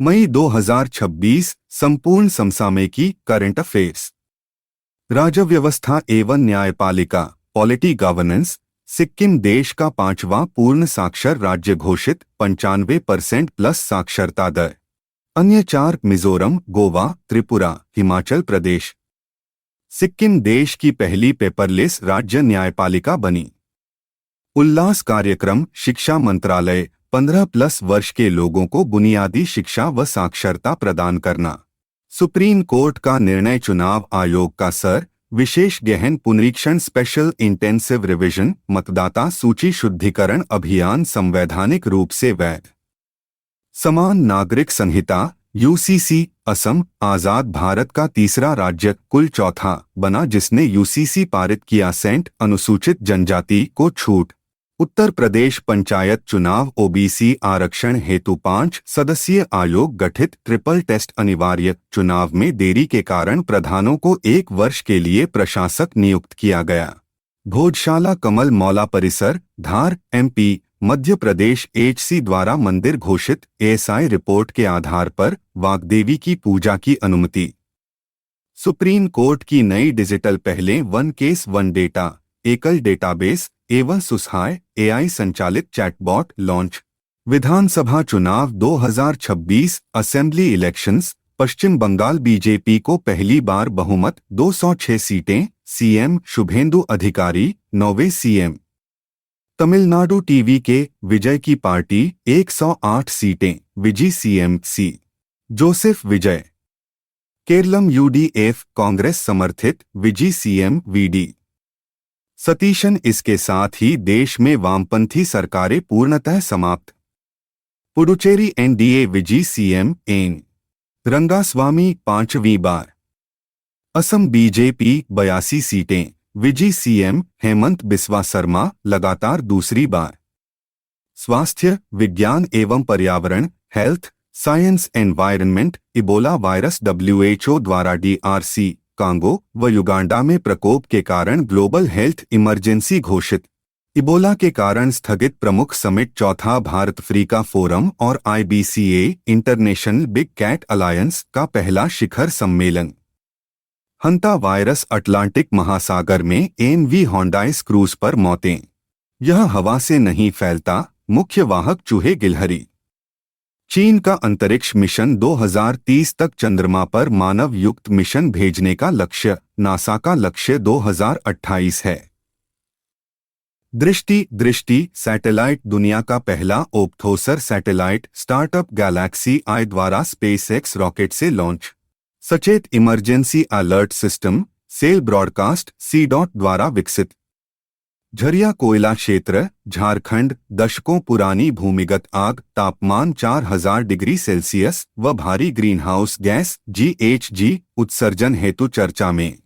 मई 2026 संपूर्ण समसामयिकी current affairs. राज्यव्यवस्था एवं न्यायपालिका पॉलिटी गवर्नेंस। सिक्किम देश का 5वां पूर्ण साक्षर राज्य घोषित, 95% प्लस साक्षरता दर। अन्य 4 मिजोरम, गोवा, त्रिपुरा, हिमाचल प्रदेश। सिक्किम देश की पहली पेपरलेस राज्य न्यायपालिका बनी। उल्लास कार्यक्रम। शिक्षा मंत्रालय 15+ वर्ष के लोगों को बुनियादी शिक्षा व साक्षरता प्रदान करना। सुप्रीम कोर्ट का निर्णय। चुनाव आयोग का विशेष गहन पुनरीक्षण स्पेशल इंटेंसिव रिवीजन। मतदाता सूची शुद्धिकरण अभियान संवैधानिक रूप से वैध। समान नागरिक संहिता यूसीसी। असम आजाद भारत का तीसरा राज्य, कुल चौथा बना जिसने यूसीसी पारित किया। सेंट अनुसूचित जनजाति को छूट। उत्तर प्रदेश पंचायत चुनाव ओबीसी आरक्षण हेतु 5 सदस्यीय आयोग गठित। ट्रिपल टेस्ट अनिवार्य। चुनाव में देरी के कारण प्रधानों को 1 वर्ष के लिए प्रशासक नियुक्त किया गया। भोजशाला कमल मौला परिसर, धार, एमपी। मध्य प्रदेश एचसी द्वारा मंदिर घोषित। एएसआई रिपोर्ट के आधार पर वाग्देवी की पूजा की अनुमति। सुप्रीम कोर्ट की नई डिजिटल पहलें। 1 केस 1 डेटा, एकल डेटाबेस एवं सुसहाय एआई संचालित चैटबॉट लॉन्च। विधानसभा चुनाव 2026 असेंबली इलेक्शंस। पश्चिम बंगाल बीजेपी को पहली बार बहुमत, 206 सीटें। सीएम शुभेंदु अधिकारी 9वें सीएम। तमिलनाडु टीवी के विजय की पार्टी 108 सीटें। विजय सीएम सी जोसेफ विजय। केरलम यूडीएफ कांग्रेस समर्थित। विजय सीएम वीडी सतीशन। इसके साथ ही देश में वामपंथी सरकारें पूर्णतः समाप्त। पुडुचेरी एनडीए। विजय सीएम एन रंगास्वामी 5वीं बार। असम बीजेपी 82 सीटें। विजय सीएम हेमंत बिस्वा शर्मा लगातार दूसरी बार। स्वास्थ्य विज्ञान एवं पर्यावरण health science environment. Ebola virus WHO द्वारा डीआरसी, कांगो व युगांडा में प्रकोप के कारण ग्लोबल हेल्थ इमरजेंसी घोषित। इबोला के कारण स्थगित प्रमुख समिट। चौथा भारत अफ्रीका फोरम और IBCA international big cat alliance का पहला शिखर सम्मेलन। हंता वायरस अटलांटिक महासागर में एमवी होंडाई क्रूज पर मौतें। यह हवा से नहीं फैलता, मुख्य वाहक चूहे गिलहरी। चीन का अंतरिक्ष मिशन 2030 तक चंद्रमा पर मानव युक्त मिशन भेजने का लक्ष्य। नासा का लक्ष्य 2028 है। दृष्टि सैटेलाइट दुनिया का पहला OptoSAR satellite startup Galaxy Eye द्वारा स्पेसएक्स रॉकेट से launch. Sachet emergency alert system cell broadcast C. द्वारा विकसित। झरिया कोयला क्षेत्र झारखंड। दशकों पुरानी भूमिगत आग, तापमान 4000 डिग्री सेल्सियस व भारी ग्रीनहाउस गैस GHG उत्सर्जन हेतु चर्चा में।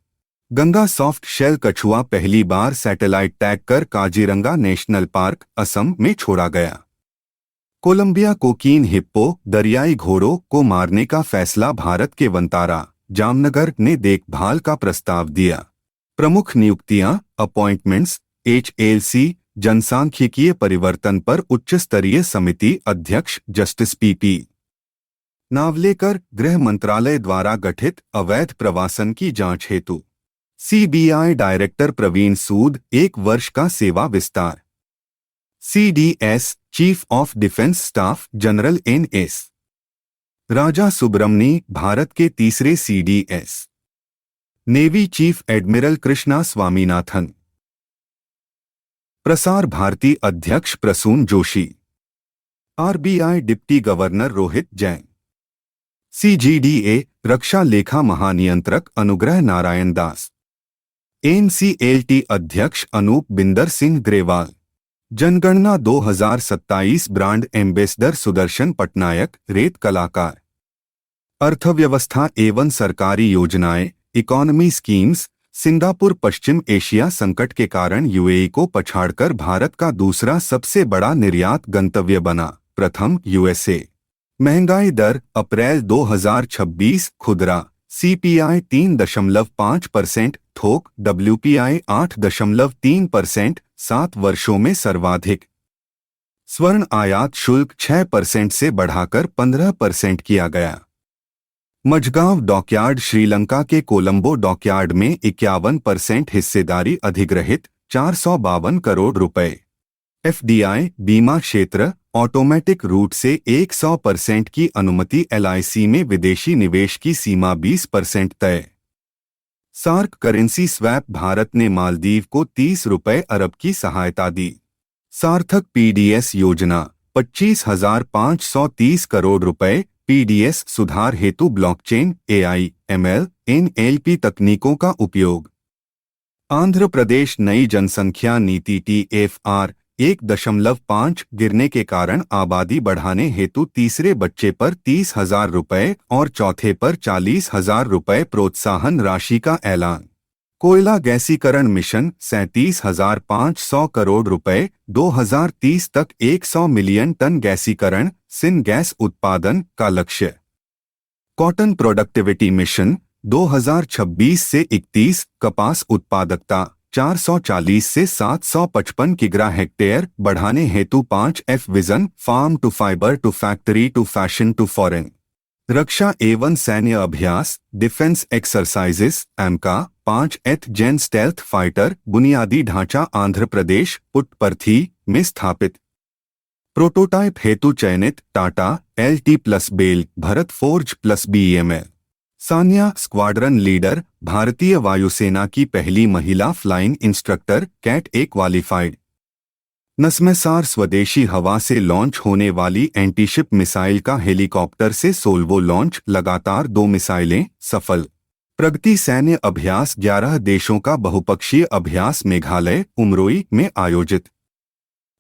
गंगा सॉफ्ट शेल कछुआ पहली बार सैटेलाइट टैग कर काजीरंगा नेशनल पार्क असम में छोड़ा गया। कोलंबिया कोकीन हिप्पो दरियाई घोड़ों को मारने का फैसला। भारत के वंतारा जामनगर ने देखभाल का प्रस्ताव दिया। प्रमुख नियुक्तियां अपॉइंटमेंट्स। HLC जनसांख्यिकीय परिवर्तन पर उच्च स्तरीय समिति अध्यक्ष जस्टिस PP नावलेकर। गृह मंत्रालय द्वारा गठित अवैध प्रवासन की जांच हेतु CBI डायरेक्टर प्रवीण सूद 1 वर्ष का सेवा विस्तार। CDS chief of defence staff general NS Raja Subramani Bharat के तीसरे CDS। Navy chief admiral Krishna Swaminathan. Prasar Bharati अध्यक्ष Prasoon Joshi. RBI deputy governor Rohit Jain. CGDA रक्षा लेखा महानियंत्रक अनुग्रह नारायण दास। NCLT अध्यक्ष अनूप बिंदर सिंह ग्रेवाल। जनगणना 2027 ब्रांड एम्बेसडर सुदर्शन पटनायक रेत कलाकार। अर्थव्यवस्था एवं सरकारी योजनाएं इकोनॉमी स्कीम्स। सिंगापुर पश्चिम एशिया संकट के कारण यूएई को पछाड़कर भारत का दूसरा सबसे बड़ा निर्यात गंतव्य बना, प्रथम USA। महंगाई दर अप्रैल 2026 खुदरा CPI 3.5%, थोक WPI 8.3%, 7 वर्षों में सर्वाधिक। स्वर्ण आयात शुल्क 6% से बढ़ाकर 15% किया गया। मझगांव डॉकयार्ड श्रीलंका के कोलंबो डॉकयार्ड में 51% हिस्सेदारी अधिग्रहित 452 करोड़ रुपए। एफडीआई बीमा क्षेत्र ऑटोमेटिक रूट से 100% की अनुमति। एलआईसी में विदेशी निवेश की सीमा 20% तय। सार्क करेंसी स्वैप भारत ने मालदीव को 30 रुपए अरब की सहायता दी। सार्थक पीडीएस योजना 25,530 करोड़ रुपए। पीडीएस सुधार हेतु ब्लॉकचेन, एआई, एमएल, एनएलपी तकनीकों का उपयोग। आंध्र प्रदेश नई जनसंख्या नीति TFR 1.5 गिरने के कारण आबादी बढ़ाने हेतु तीसरे बच्चे पर 30,000 रुपए और चौथे पर 40,000 रुपए प्रोत्साहन राशि का ऐलान। कोयला गैसीकरण मिशन 37,500 करोड़ रुपए। 2030 तक 100 मिलियन टन गैसीकरण सिन गैस उत्पादन का लक्ष्य। कॉटन प्रोडक्टिविटी मिशन 2026 से 31 कपास उत्पादकता 440 से 755 किग्रा हेक्टेयर बढ़ाने हेतु 5F vision farm to fibre to factory to fashion to foreign. रक्षा एवं सैन्य अभ्यास defence exercises AMCA 5th gen stealth fighter बुनियादी ढांचा आंध्र प्रदेश पुट्टपर्थी में स्थापित। प्रोटोटाइप हेतु चयनित Tata LT plus BEL Bharat forge plus BML। Sanya squadron leader भारतीय वायुसेना की पहली महिला flying instructor cat A qualified. नस्मेसार स्वदेशी हवा से लॉन्च होने वाली एंटीशिप मिसाइल का हेलीकॉप्टर से सोल्वो लॉन्च, लगातार 2 मिसाइलें सफल। प्रगति सैन्य अभ्यास 11 देशों का बहुपक्षीय अभ्यास मेघालय उमरोई में आयोजित।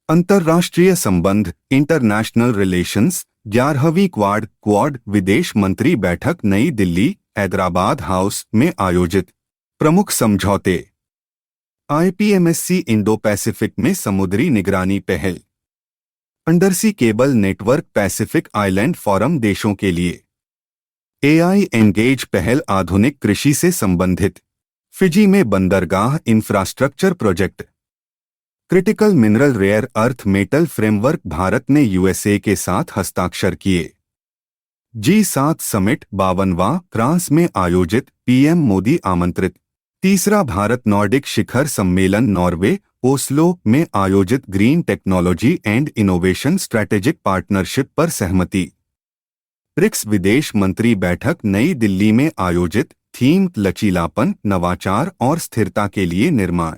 अंतर्राष्ट्रीय संबंध इंटरनेशनल रिलेशंस 11वीं क्वाड विदेश मंत्री बैठक नई दिल्ली हैदराबाद हाउस में आयोजित। प्रमुख समझौते। IPMSC इंडो पैसिफिक में समुद्री निगरानी पहल। Undersea cable network Pacific island forum देशों के लिए। AI एंगेज पहल आधुनिक कृषि से संबंधित। फिजी में बंदरगाह infrastructure project. Critical mineral rare earth metal framework Bharat ने USA के साथ हस्ताक्षर किए। G7 समिट 52वां फ्रांस में आयोजित, PM मोदी आमंत्रित। तीसरा भारत नॉर्डिक शिखर सम्मेलन नॉर्वे ओस्लो में आयोजित। Green technology and innovation strategic partnership पर सहमति। ब्रिक्स विदेश मंत्री बैठक नई दिल्ली में आयोजित। थीम लचीलापन, नवाचार और स्थिरता के लिए निर्माण।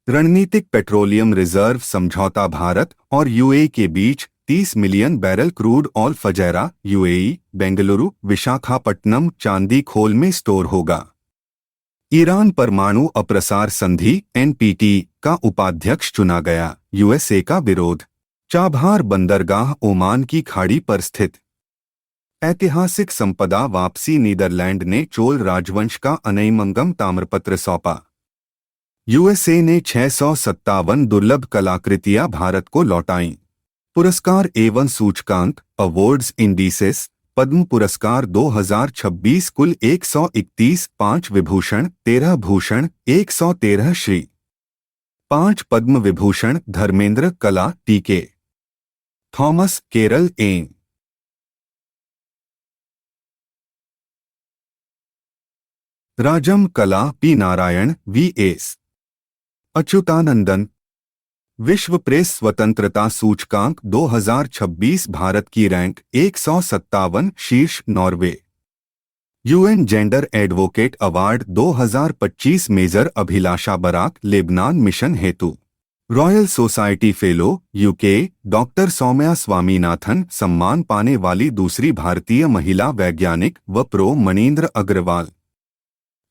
रणनीतिक पेट्रोलियम रिजर्व समझौता भारत और UAE के बीच 30 million barrel crude oil Fujairah UAE Bengaluru Visakhapatnam Chandikhol में स्टोर होगा। ईरान परमाणु अप्रसार संधि NPT का उपाध्यक्ष चुना गया। USA का विरोध। चाबहार बंदरगाह ओमान की खाड़ी पर स्थित। ऐतिहासिक संपदा वापसी। नीदरलैंड ने चोल राजवंश का अनैमंगम ताम्रपत्र सौंपा। USA ने 657 दुर्लभ कलाकृतियां भारत को लौटाईं। पुरस्कार एवं सूचकांक अवार्ड्स इंडिसेस। पद्म पुरस्कार 2026 कुल 131। 5 विभूषण 13 भूषण 113 श्री। 5 पद्म विभूषण धर्मेंद्र कला TK Thomas Kerala N. Rajam कला P नारायण VS। अच्युतानंदन। विश्व प्रेस स्वतंत्रता सूचकांक 2026 भारत की रैंक 157 शीर्ष Norway. UN gender advocate award 2025 major Abhilasha Barak Lebanon mission हेतु। Royal society fellow UK doctor Soumya Swaminathan सम्मान पाने वाली दूसरी भारतीय महिला वैज्ञानिक व प्रो मणींद्र अग्रवाल।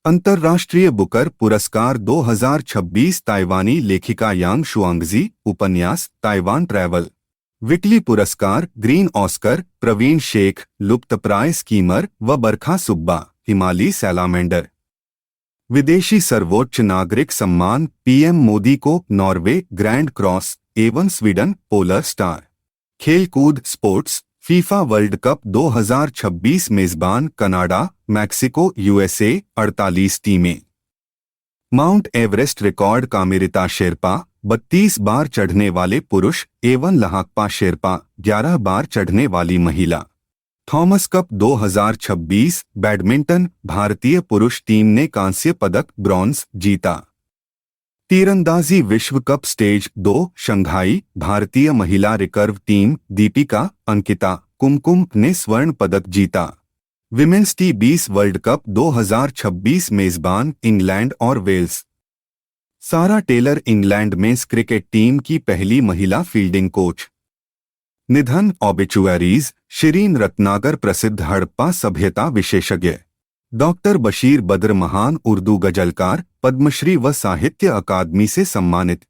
अंतर्राष्ट्रीय बुकर पुरस्कार 2026 ताइवानी लेखिका यांग शुआंगजी उपन्यास ताइवान ट्रैवल। विटली पुरस्कार ग्रीन ऑस्कर प्रवीण शेख लुप्तप्राय स्कीमर व बरखा सुब्बा हिमालयी सैलामेंडर। विदेशी सर्वोच्च नागरिक सम्मान PM मोदी को नॉर्वे ग्रैंड क्रॉस एवं स्वीडन पोलर स्टार। खेलकूद स्पोर्ट्स फीफा वर्ल्ड कप 2026 मेजबान कनाडा मैक्सिको USA 48 टीमें। माउंट एवरेस्ट रिकॉर्ड कामिरिता शेरपा 32 बार चढ़ने वाले पुरुष एवं लहाकपा शेरपा 11 बार चढ़ने वाली महिला। थॉमस कप 2026 बैडमिंटन, भारतीय पुरुष टीम ने कांस्य पदक ब्रॉन्ज जीता। तीरंदाजी विश्व कप स्टेज 2 शंघाई, भारतीय महिला रिकर्व टीम दीपिका, अंकिता, कुमकुम ने स्वर्ण पदक जीता। विमेंस टी20 वर्ल्ड कप 2026 मेजबान इंग्लैंड और Wales. Sarah Taylor England men's cricket team की पहली महिला फील्डिंग कोच। निधन, ऑबिचुअरीज, शिरीन रत्नागर प्रसिद्ध हड़प्पा सभ्यता विशेषज्ञ। डॉक्टर बशीर बद्र महान उर्दू गजलकार, पद्मश्री व साहित्य अकादमी से सम्मानित।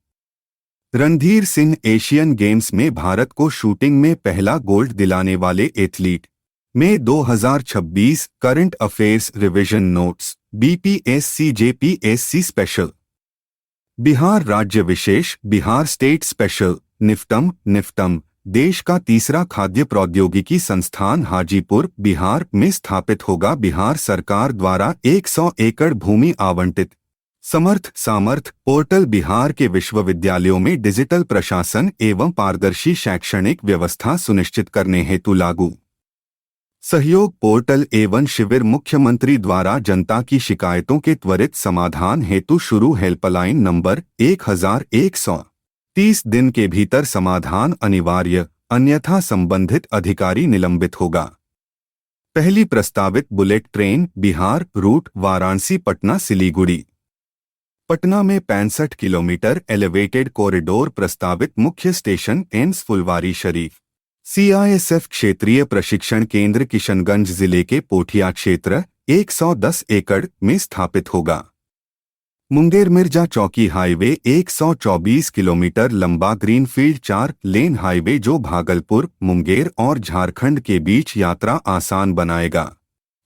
रणधीर सिंह एशियन गेम्स में भारत को शूटिंग में पहला गोल्ड दिलाने वाले एथलीट। मई 2026 current affairs revision notes, BPSC JPSC special. Bihar राज्य विशेष, बिहार स्टेट स्पेशल, निफ्टम देश का तीसरा खाद्य प्रौद्योगिकी संस्थान हाजीपुर, बिहार में स्थापित होगा। बिहार सरकार द्वारा 100 एकड़ भूमि आवंटित। समर्थ सामर्थ पोर्टल बिहार के विश्वविद्यालयों में डिजिटल प्रशासन एवं पारदर्शी शैक्षणिक व्यवस्था सुनिश्चित करने हेतु लागू। सहयोग पोर्टल एवं शिविर, मुख्यमंत्री द्वारा जनता की शिकायतों के त्वरित समाधान हेतु शुरू। हेल्पलाइन नंबर 1130 दिन के भीतर समाधान अनिवार्य, अन्यथा संबंधित अधिकारी निलंबित होगा। पहली प्रस्तावित bullet train Bihar route Varanasi Patna Siliguri. Patna में 65 किलोमीटर एलिवेटेड कॉरिडोर प्रस्तावित। मुख्य station AIIMS Phulwari Sharif. CISF क्षेत्रीय प्रशिक्षण केंद्र किशनगंज जिले के पोठिया क्षेत्र 110 एकड़ में स्थापित होगा। मुंगेर मिर्जा चौकी हाईवे 124 किलोमीटर लंबा ग्रीनफील्ड 4 लेन हाईवे जो भागलपुर, मुंगेर और झारखंड के बीच यात्रा आसान बनाएगा।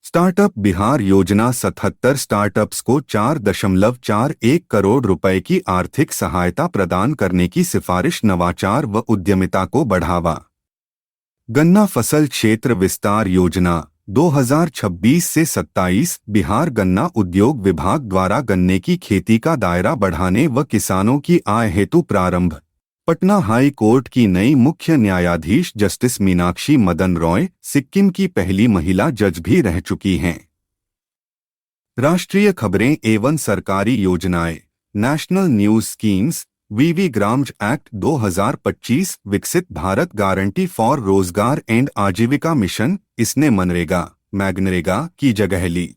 स्टार्टअप बिहार योजना 77 स्टार्टअप्स को 4.41 करोड़ रुपए की आर्थिक सहायता प्रदान करने की सिफारिश। नवाचार व उद्यमिता को बढ़ावा। गन्ना फसल क्षेत्र विस्तार योजना 2026 से 27 बिहार गन्ना उद्योग विभाग द्वारा गन्ने की खेती का दायरा बढ़ाने व किसानों की आय हेतु प्रारंभ। पटना हाई कोर्ट की नई मुख्य न्यायाधीश जस्टिस मीनाक्षी मदन रॉय सिक्किम की पहली महिला जज भी रह चुकी हैं। राष्ट्रीय खबरें एवं सरकारी योजनाएं। नेशनल न्यूज स्कीम्स, वीवी ग्राम्ज एक्ट 2025 विकसित भारत गारंटी फॉर रोजगार एंड आजीविका मिशन, इसने मनरेगा मैग्नरेगा की जगह ली।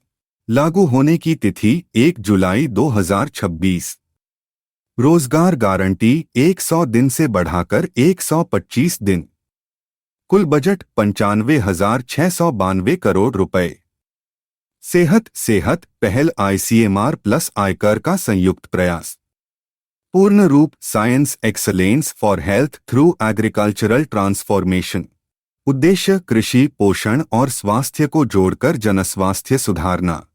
लागू होने की तिथि 1 जुलाई 2026। रोजगार गारंटी 100 दिन से बढ़ाकर 125 दिन। कुल बजट 95,692 करोड़ रुपए। सेहत पहल आईसीएमआर प्लस आयकर का संयुक्त प्रयास। पूर्ण रूप science excellence for health through agricultural transformation. उद्देश्य कृषि, पोषण और स्वास्थ्य को जोड़कर जनस्वास्थ्य सुधारना।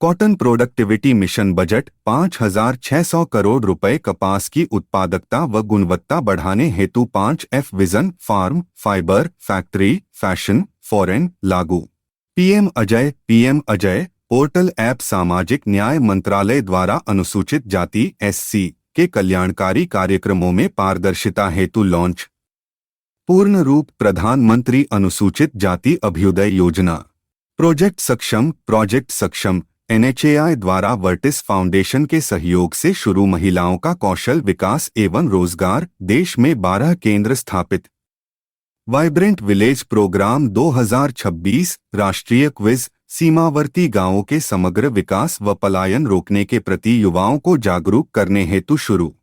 Cotton productivity mission budget 5,600 crore रुपए। कपास की उत्पादकता व गुणवत्ता बढ़ाने हेतु 5F vision, farm, fibre, factory, fashion, foreign लागू। पीएम अजय पोर्टल ऐप सामाजिक न्याय मंत्रालय द्वारा अनुसूचित जाति SC के कल्याणकारी कार्यक्रमों में पारदर्शिता हेतु लॉन्च। पूर्ण रूप प्रधानमंत्री अनुसूचित जाति अभ्युदय योजना। प्रोजेक्ट सक्षम NHAI द्वारा वर्टिस फाउंडेशन के सहयोग से शुरू। महिलाओं का कौशल विकास एवं रोजगार। देश में 12 केंद्र स्थापित। वाइब्रेंट विलेज प्रोग्राम 2026 राष्ट्रीय क्विज। सीमावर्ती गांवों के समग्र विकास व पलायन रोकने के प्रति युवाओं को जागरूक करने हेतु शुरू।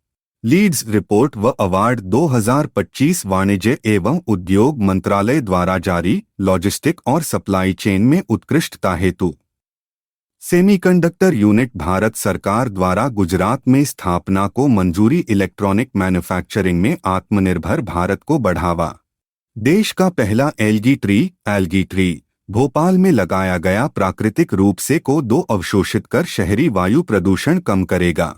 लीड्स रिपोर्ट व अवार्ड 2025 वाणिज्य एवं उद्योग मंत्रालय द्वारा जारी। लॉजिस्टिक और सप्लाई चेन में उत्कृष्टता हेतु। सेमीकंडक्टर यूनिट भारत सरकार द्वारा गुजरात में स्थापना को मंजूरी। इलेक्ट्रॉनिक मैन्युफैक्चरिंग में आत्मनिर्भर भारत को बढ़ावा। देश का पहला एल्गी ट्री भोपाल में लगाया गया। प्राकृतिक रूप से को2 अवशोषित कर शहरी वायु प्रदूषण कम करेगा।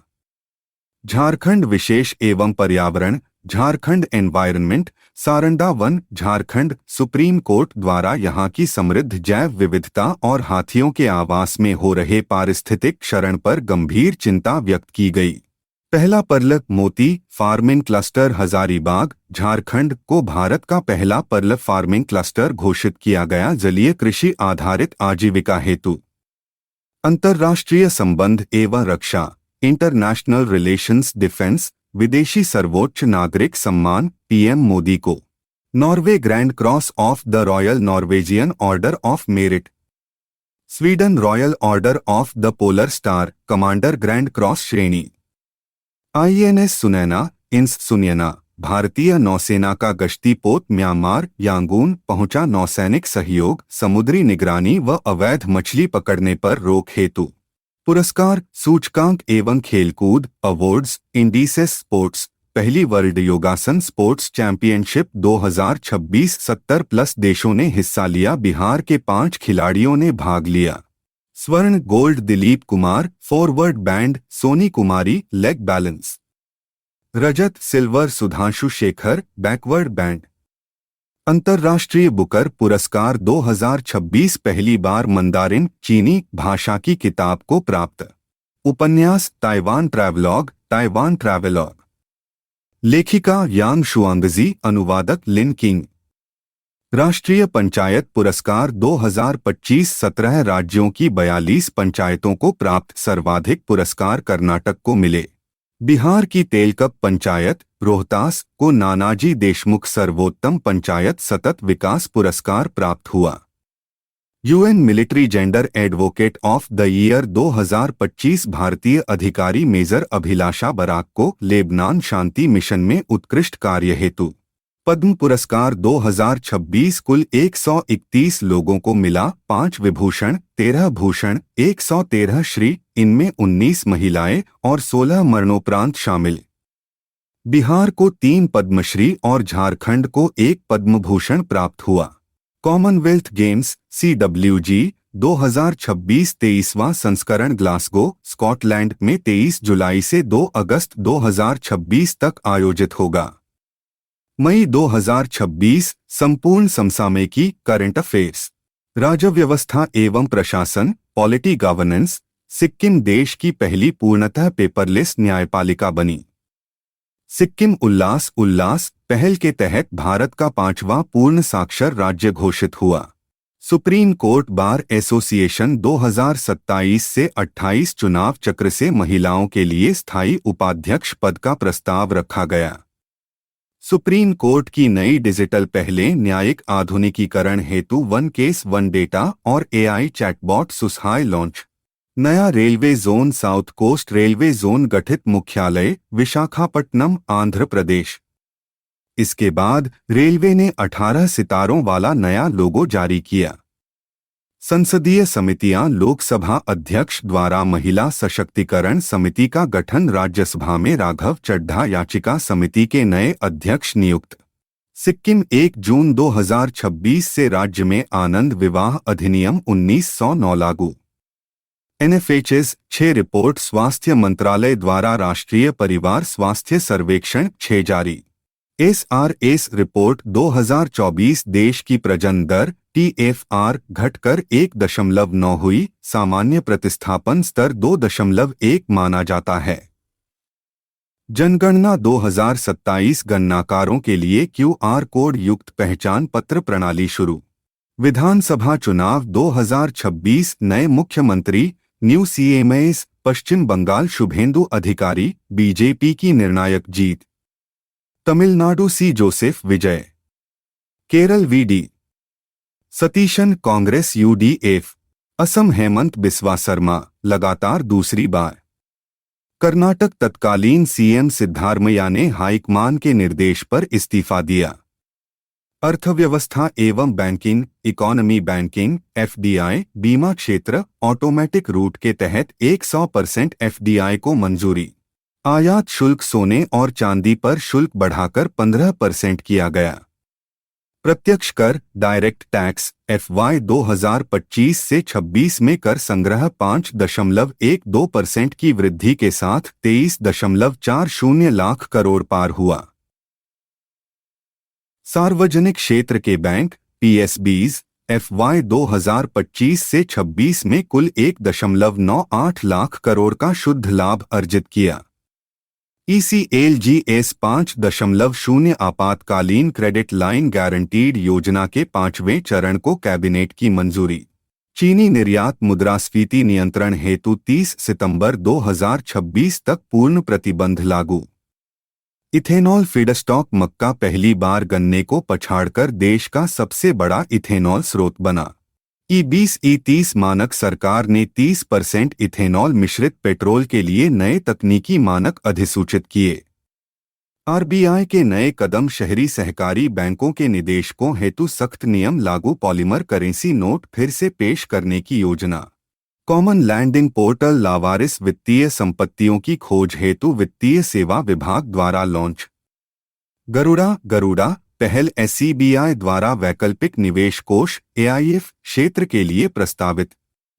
झारखंड विशेष एवं पर्यावरण। Jharkhand environment Saranda one Jharkhand. Supreme court द्वारा यहां की समृद्ध जैव विविधता और हाथियों के आवास में हो रहे पारिस्थितिक क्षरण पर गंभीर चिंता व्यक्त की गई। पहला पर्ल मोती फार्मिंग क्लस्टर हजारीबाग झारखंड को भारत का पहला पर्ल फार्मिंग क्लस्टर घोषित किया गया। जलीय कृषि आधारित आजीविका हेतु अंतर्राष्ट्रीय संबंध एवं रक्षा इंटरनेशनल रिलेशंस डिफेंस विदेशी सर्वोच्च नागरिक सम्मान पीएम मोदी को Norway grand cross of the royal Norwegian order of merit, Sweden royal order of the polar star commander grand cross श्रेणी। आईएनएस सुनैना इंस सुनैना भारतीय नौसेना का गश्ती पोत म्यांमार यांगून पहुंचा। नौसैनिक सहयोग समुद्री निगरानी व अवैध मछली पकड़ने पर रोक हेतु पुरस्कार सूचकांक एवं खेलकूद अवार्ड्स इंडिसेस स्पोर्ट्स पहली वर्ल्ड योगासन स्पोर्ट्स चैंपियनशिप 2026 70+ देशों ने हिस्सा लिया। बिहार के 5 खिलाड़ियों ने भाग लिया। स्वर्ण gold Dilip Kumar forward bend, Soni Kumari leg balance, रजत silver Sudhanshu Shekhar backward bend. अंतर्राष्ट्रीय बुकर पुरस्कार 2026 पहली बार मंदारिन चीनी भाषा की किताब को प्राप्त। उपन्यास ताइवान ट्रैवलॉग, लेखिका यांग शुआंगजी, अनुवादक लिन किंग। राष्ट्रीय पंचायत पुरस्कार 2025 17 राज्यों की 42 पंचायतों को प्राप्त। सर्वाधिक पुरस्कार कर्नाटक को मिले। बिहार की तेलकप पंचायत रोहतास को नानाजी देशमुख सर्वोत्तम पंचायत सतत विकास पुरस्कार प्राप्त हुआ। UN military gender advocate of the year 2025 भारतीय अधिकारी मेजर अभिलाषा बराक को लेबनान शांति मिशन में उत्कृष्ट कार्य हेतु पद्म पुरस्कार 2026 कुल 131 लोगों को मिला। 5 विभूषण 13 भूषण 113 श्री, इनमें 19 महिलाएं और 16 मरणोपरांत शामिल। बिहार को 3 पद्मश्री और झारखंड को 1 पद्म भूषण प्राप्त हुआ। कॉमनवेल्थ गेम्स CWG 2026 23वां संस्करण ग्लासगो स्कॉटलैंड में 23 जुलाई से 2 अगस्त 2026 तक आयोजित होगा। मई 2026 संपूर्ण समसामयिकी करंट अफेयर्स। राज्य व्यवस्था एवं प्रशासन पॉलिटी गवर्नेंस सिक्किम देश की पहली पूर्णतः पेपरलेस न्यायपालिका बनी। सिक्किम उल्लास पहल के तहत भारत का 5वां पूर्ण साक्षर राज्य घोषित हुआ। सुप्रीम कोर्ट बार एसोसिएशन 2027 से 28 चुनाव चक्र से महिलाओं के लिए स्थायी उपाध्यक्ष पद का प्रस्ताव रखा गया। सुप्रीम कोर्ट की नई डिजिटल पहलें न्यायिक आधुनिकीकरण हेतु वन केस वन डेटा और AI चैटबॉट सुसहाय लॉन्च। नया railway zone south coast railway zone गठित, मुख्यालय विशाखापट्टनम आंध्र प्रदेश। इसके बाद रेलवे ने 18 सितारों वाला नया लोगो जारी किया। संसदीय समितियां लोकसभा अध्यक्ष द्वारा महिला सशक्तिकरण समिति का गठन। राज्यसभा में राघव चड्ढा याचिका समिति के नए अध्यक्ष नियुक्त। सिक्किम 1 जून 2026 से राज्य में आनंद विवाह अधिनियम 1909 लागू। NFHS 6 रिपोर्ट स्वास्थ्य मंत्रालय द्वारा राष्ट्रीय परिवार स्वास्थ्य सर्वेक्षण 6 जारी। SRS रिपोर्ट 2024 देश की प्रजनन दर TFR घटकर 1.9 हुई। सामान्य प्रतिस्थापन स्तर 2.1 माना जाता है। जनगणना 2027 गणनाकारों के लिए QR कोड युक्त पहचान पत्र प्रणाली शुरू। विधानसभा चुनाव 2026 नए मुख्यमंत्री new CMS Paschim Bangal Suvendu Adhikari BJP की निर्णायक जीत। Tamil Nadu C Joseph Vijay. Kerala VD Satheesan Congress UDF। Assam Himanta Biswa Sarma लगातार दूसरी बार। कर्नाटक तत्कालीन CM सिद्धारमैया ने हाईकमान के निर्देश पर इस्तीफा दिया। अर्थव्यवस्था एवं बैंकिंग इकोनॉमी बैंकिंग FDI बीमा क्षेत्र ऑटोमेटिक रूट के तहत 100% FDI को मंजूरी। आयात शुल्क सोने और चांदी पर शुल्क बढ़ाकर 15% किया गया। प्रत्यक्ष कर डायरेक्ट टैक्स FY 2025 से 26 में कर संग्रह 5.12% की वृद्धि के साथ 23.40 लाख करोड़ पार हुआ। सार्वजनिक क्षेत्र के बैंक PSBs FY 2025 से 26 में कुल 1.98 लाख करोड़ का शुद्ध लाभ अर्जित किया। ECLGS 5.0 आपातकालीन क्रेडिट लाइन गारंटीड योजना के 5वें चरण को कैबिनेट की मंजूरी। चीनी निर्यात मुद्रास्फीति नियंत्रण हेतु 30 सितंबर 2026 तक पूर्ण प्रतिबंध लागू। इथेनॉल फीडस्टॉक मक्का पहली बार गन्ने को पछाड़कर देश का सबसे बड़ा इथेनॉल स्रोत बना। E20-E30 मानक सरकार ने 30% इथेनॉल मिश्रित पेट्रोल के लिए नए तकनीकी मानक अधिसूचित किए। RBI के नए कदम शहरी सहकारी बैंकों के निदेशकों हेतु सख्त नियम लागू। पॉलीमर करेंसी नोट फिर से पेश करने की योजना। कॉमन लैंडिंग पोर्टल लावारिस वित्तीय संपत्तियों की खोज हेतु वित्तीय सेवा विभाग द्वारा लॉन्च। गरुड़ा पहल SEBI द्वारा वैकल्पिक निवेश कोष AIF क्षेत्र के लिए प्रस्तावित।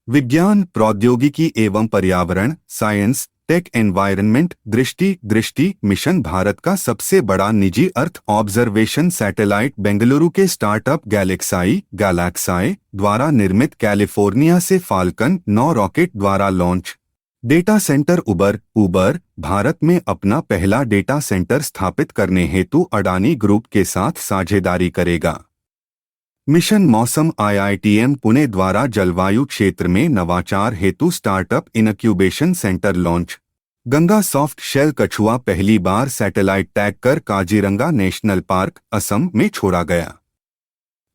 विज्ञान प्रौद्योगिकी एवं पर्यावरण साइंस टेक एनवायरनमेंट दृष्टि मिशन भारत का सबसे बड़ा निजी अर्थ ऑब्जर्वेशन सैटेलाइट बेंगलुरु के स्टार्टअप गैलेक्साई द्वारा निर्मित कैलिफोर्निया से फाल्कन 9 रॉकेट द्वारा लॉन्च। डेटा सेंटर उबर भारत में अपना पहला डेटा सेंटर स्थापित करने हेतु अडानी ग्रुप के साथ साझेदारी करेगा। मिशन मौसम IITM पुणे द्वारा जलवायु क्षेत्र में नवाचार हेतु startup incubation centre launch. Ganga soft shell कछुआ पहली बार सैटेलाइट टैग कर काजीरंगा नेशनल पार्क असम में छोड़ा गया।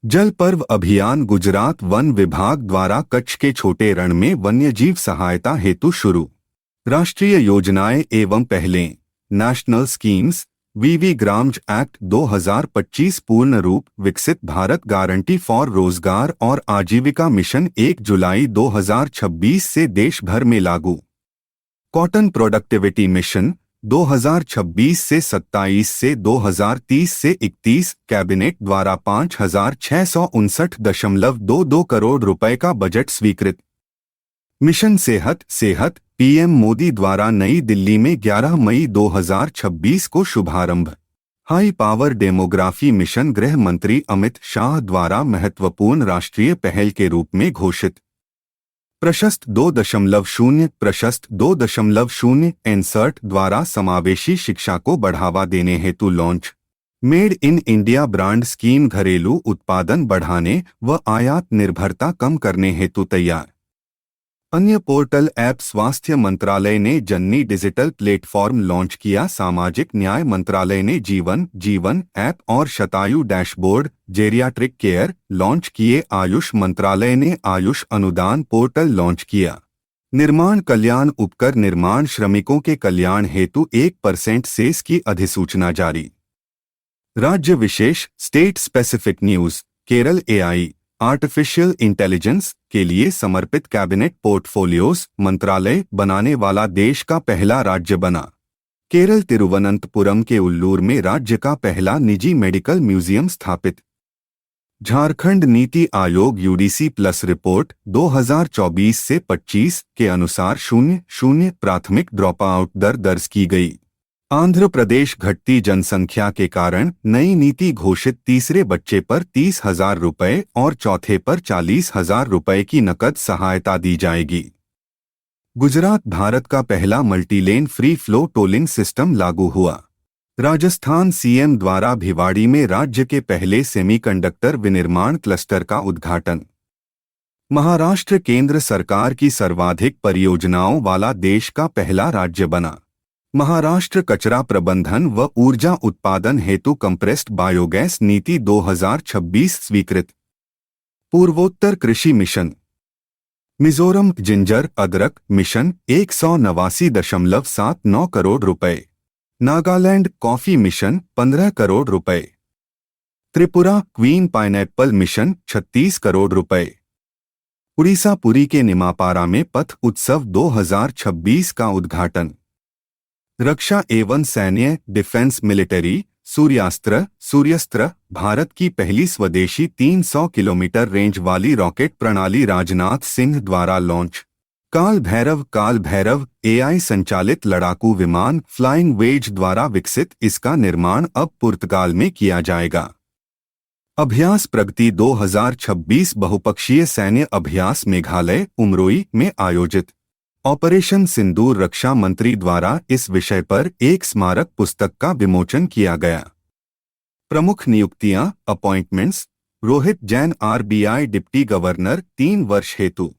जल पर्व अभियान गुजरात वन विभाग द्वारा कच्छ के छोटे रण में वन्यजीव सहायता हेतु शुरू। राष्ट्रीय योजनाएं एवं पहलें नेशनल स्कीम्स वीवी ग्राम्ज एक्ट 2025 पूर्ण रूप विकसित भारत गारंटी फॉर रोजगार और आजीविका मिशन 1 जुलाई 2026 से देश भर में लागू। कॉटन प्रोडक्टिविटी मिशन 2026 से 27 से 2030 से 31 कैबिनेट द्वारा 5,659.22 करोड़ रुपए का बजट स्वीकृत। मिशन सेहत PM मोदी द्वारा नई दिल्ली में 11 मई 2026 को शुभारंभ। हाई पावर डेमोग्राफी मिशन गृह मंत्री अमित शाह द्वारा महत्वपूर्ण राष्ट्रीय पहल के रूप में घोषित। प्रशस्त 2.0 एनसर्ट द्वारा समावेशी शिक्षा को बढ़ावा देने हेतु launch. Made in India brand scheme घरेलू उत्पादन बढ़ाने व आयात निर्भरता कम करने हेतु तैयार। अन्य पोर्टल ऐप स्वास्थ्य मंत्रालय ने जननी डिजिटल प्लेटफॉर्म लॉन्च किया। सामाजिक न्याय मंत्रालय ने जीवन ऐप और शतायु डैशबोर्ड जेरियाट्रिक केयर लॉन्च किए। आयुष मंत्रालय ने आयुष अनुदान पोर्टल लॉन्च किया। निर्माण कल्याण उपकर निर्माण श्रमिकों के कल्याण हेतु 1% सेस की अधिसूचना जारी। राज्य विशेष state specific news. Kerala AI artificial intelligence के लिए समर्पित कैबिनेट पोर्टफोलियोज मंत्रालय बनाने वाला देश का पहला राज्य बना। केरल तिरुवनंतपुरम के उल्लूर में राज्य का पहला निजी मेडिकल म्यूजियम स्थापित। Jharkhand NITI Aayog UDC plus report 2024 से 25 के अनुसार 0.0 प्राथमिक ड्रॉपआउट दर दर्ज की गई। आंध्र प्रदेश घटती जनसंख्या के कारण नई नीति घोषित। तीसरे बच्चे पर 30,000 रुपये और चौथे पर 40,000 रुपये की नकद सहायता दी जाएगी। गुजरात भारत का पहला multilane free flow tolling system लागू हुआ। राजस्थान CM द्वारा भिवाड़ी में राज्य के पहले सेमीकंडक्टर विनिर्माण क्लस्टर का उद्घाटन। महाराष्ट्र केंद्र सरकार की सर्वाधिक परियोजनाओं वाला देश का पहला राज्य बना। महाराष्ट्र कचरा प्रबंधन व ऊर्जा उत्पादन हेतु कंप्रेस्ड बायोगैस नीति 2026 स्वीकृत। पूर्वोत्तर कृषि मिशन। मिजोरम जिंजर अदरक मिशन 189.79 करोड़ रुपए। नागालैंड कॉफी मिशन 15 करोड़ रुपए। Tripura queen pineapple mission 36 crore रुपए। उड़ीसा पुरी के निमापारा में पथ उत्सव 2026 का उद्घाटन। रक्षा एवं सैन्य डिफेंस मिलिट्री सूर्यास्त्र भारत की पहली स्वदेशी 300 किलोमीटर रेंज वाली रॉकेट प्रणाली राजनाथ सिंह द्वारा लॉन्च। काल भैरव AI संचालित लड़ाकू विमान फ्लाइंग वेज द्वारा विकसित। इसका निर्माण अब पुर्तगाल में किया जाएगा। अभ्यास प्रगति 2026 बहुपक्षीय सैन्य अभ्यास मेघालय उमरोई में आयोजित। ऑपरेशन सिंदूर रक्षा मंत्री द्वारा इस विषय पर एक स्मारक पुस्तक का विमोचन किया गया। प्रमुख नियुक्तियां appointments. Rohit Jain RBI deputy governor 3 वर्ष हेतु।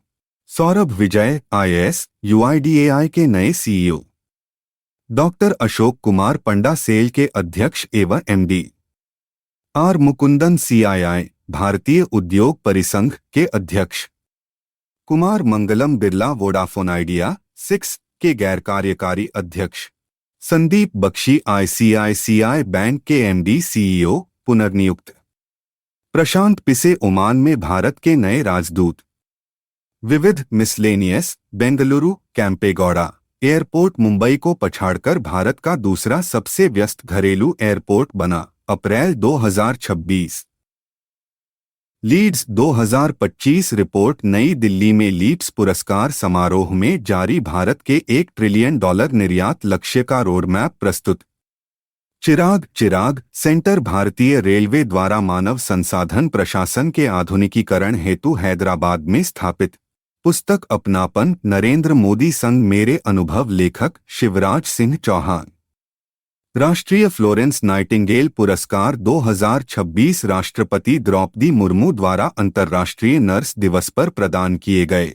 सौरभ विजय आईएएस यूआईडीएआई के नए सीईओ। डॉक्टर अशोक कुमार पंडा सेल के अध्यक्ष एवं एमडी। आर मुकुंदन सीआईआई भारतीय उद्योग परिसंघ के अध्यक्ष। कुमार मंगलम बिरला वोडाफोन आइडिया 6 के गैर कार्यकारी अध्यक्ष। संदीप बख्शी आईसीआईसीआई बैंक के एमडी सीईओ पुनर्नियुक्त। प्रशांत पिसे ओमान में भारत के नए राजदूत। विविध मिसलेनियस बेंगलुरु कैंपेगौड़ा एयरपोर्ट मुंबई को पछाड़कर भारत का दूसरा सबसे व्यस्त घरेलू एयरपोर्ट बना। अप्रैल 2026। लीड्स 2025 रिपोर्ट। नई दिल्ली में लीड्स पुरस्कार समारोह में जारी भारत के $1 ट्रिलियन निर्यात लक्ष्य का रोडमैप प्रस्तुत। चिराग सेंटर भारतीय रेलवे द्वारा मानव संसाधन प्रशासन के आधुनिकीकरण हेतु हैदराबाद में स्थापित। पुस्तक अपनापन नरेंद्र मोदी संग मेरे अनुभव। लेखक शिवराज सिंह चौहान। राष्ट्रीय फ्लोरेंस नाइटिंगेल पुरस्कार 2026 राष्ट्रपति द्रौपदी मुर्मू द्वारा अंतर्राष्ट्रीय नर्स दिवस पर प्रदान किए गए।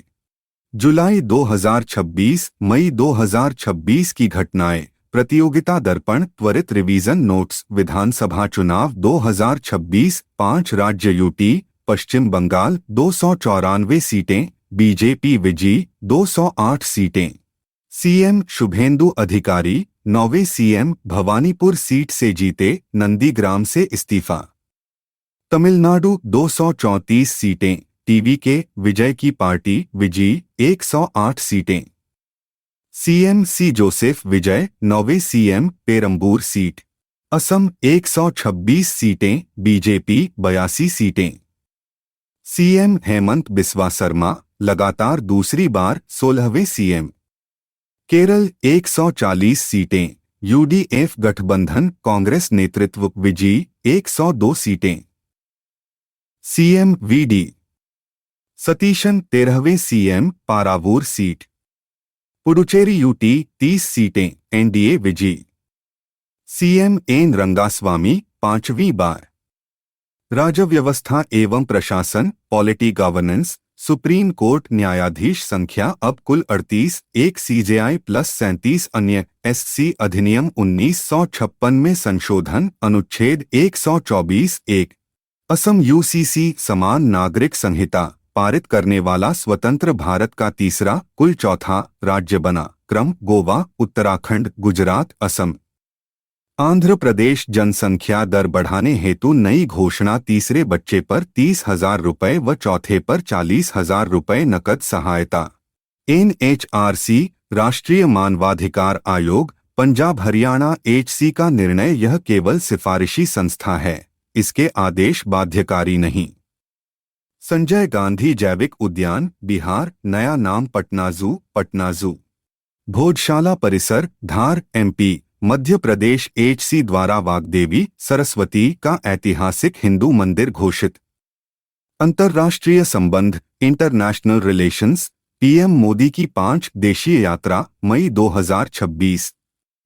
जुलाई 2026 मई 2026 की घटनाएं। प्रतियोगिता दर्पण त्वरित रिवीजन नोट्स। विधानसभा चुनाव 2026 5 राज्य यूटी पश्चिम बंगाल 294 सीटें बीजेपी विजयी 208 सीटें। सीएम शुभेंदु अधिकारी 9वें सीएम भवानीपुर सीट से जीते नंदीग्राम से इस्तीफा। तमिलनाडु 234 सीटें टीवी के विजय की पार्टी विजयी 108 सीटें। सीएम सी जोसेफ विजय 9वें सीएम पेरंबूर सीट। असम 126 सीटें बीजेपी 82 सीटें। सीएम हेमंत बिस्वा शर्मा लगातार दूसरी बार 16वें सीएम। केरल 140 सीटें यूडीएफ गठबंधन कांग्रेस नेतृत्व विजयी 102 सीटें। सीएम वीडी सतीशन 13वें सीएम पारावूर सीट। पुडुचेरी यूटी 30 सीटें एनडीए विजयी। सीएम एन रंगास्वामी 5वीं बार। राजव्यवस्था एवं प्रशासन पॉलिटी गवर्नेंस। सुप्रीम कोर्ट न्यायाधीश संख्या अब कुल 38। एक सीजेआई प्लस 37 अन्य। एससी अधिनियम 1956 में संशोधन अनुच्छेद 124 1। असम यूसीसी समान नागरिक संहिता पारित करने वाला स्वतंत्र भारत का तीसरा कुल चौथा राज्य बना। क्रम गोवा उत्तराखंड गुजरात असम। आंध्र प्रदेश जनसंख्या दर बढ़ाने हेतु नई घोषणा। तीसरे बच्चे पर 30,000 रुपये व चौथे पर 40,000 रुपये नकद सहायता। एनएचआरसी राष्ट्रीय मानवाधिकार आयोग पंजाब हरियाणा एचसी का निर्णय यह केवल सिफारिशी संस्था है, इसके आदेश बाध्यकारी नहीं। संजय गांधी जैविक उद्यान बिहार नया नाम पटना जू। भोजशाला परिसर धार एमपी। मध्य प्रदेश एचसी द्वारा वाग्देवी सरस्वती का ऐतिहासिक हिंदू मंदिर घोषित। अंतर्राष्ट्रीय संबंध इंटरनेशनल रिलेशंस। पीएम मोदी की 5 देशीय यात्रा मई 2026।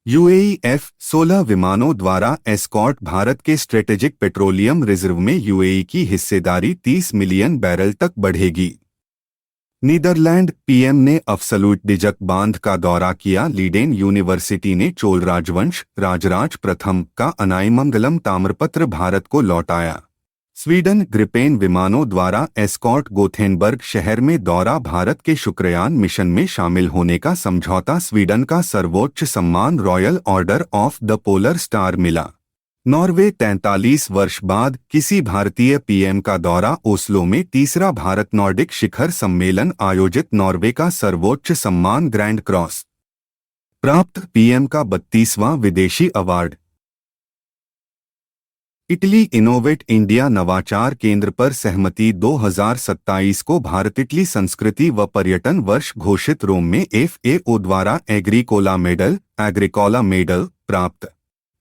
यूएई F-16 विमानों द्वारा एस्कॉर्ट। भारत के स्ट्रेटेजिक पेट्रोलियम रिजर्व में यूएई की हिस्सेदारी 30 मिलियन बैरल तक बढ़ेगी। नीदरलैंड पीएम ने अब्सोल्यूट डिजक बांध का दौरा किया। लीडेन यूनिवर्सिटी ने चोल राजवंश राजराज प्रथम का अनाईमंगलम ताम्रपत्र भारत को लौटाया। स्वीडन ग्रिपेन विमानों द्वारा एस्कॉर्ट गोथेनबर्ग शहर में दौरा। भारत के शुक्रयान मिशन में शामिल होने का समझौता। स्वीडन का सर्वोच्च सम्मान royal order of the polar star मिला। नॉर्वे 43 वर्ष बाद किसी भारतीय पीएम का दौरा। ओस्लो में तीसरा भारत नॉर्डिक शिखर सम्मेलन आयोजित। नॉर्वे का सर्वोच्च सम्मान ग्रैंड क्रॉस प्राप्त। पीएम का 32वां विदेशी अवार्ड। इटली इनोवेट इंडिया नवाचार केंद्र पर सहमति। 2027 को भारत इटली संस्कृति व पर्यटन वर्ष घोषित। रोम में FAO द्वारा एग्रीकोला मेडल प्राप्त।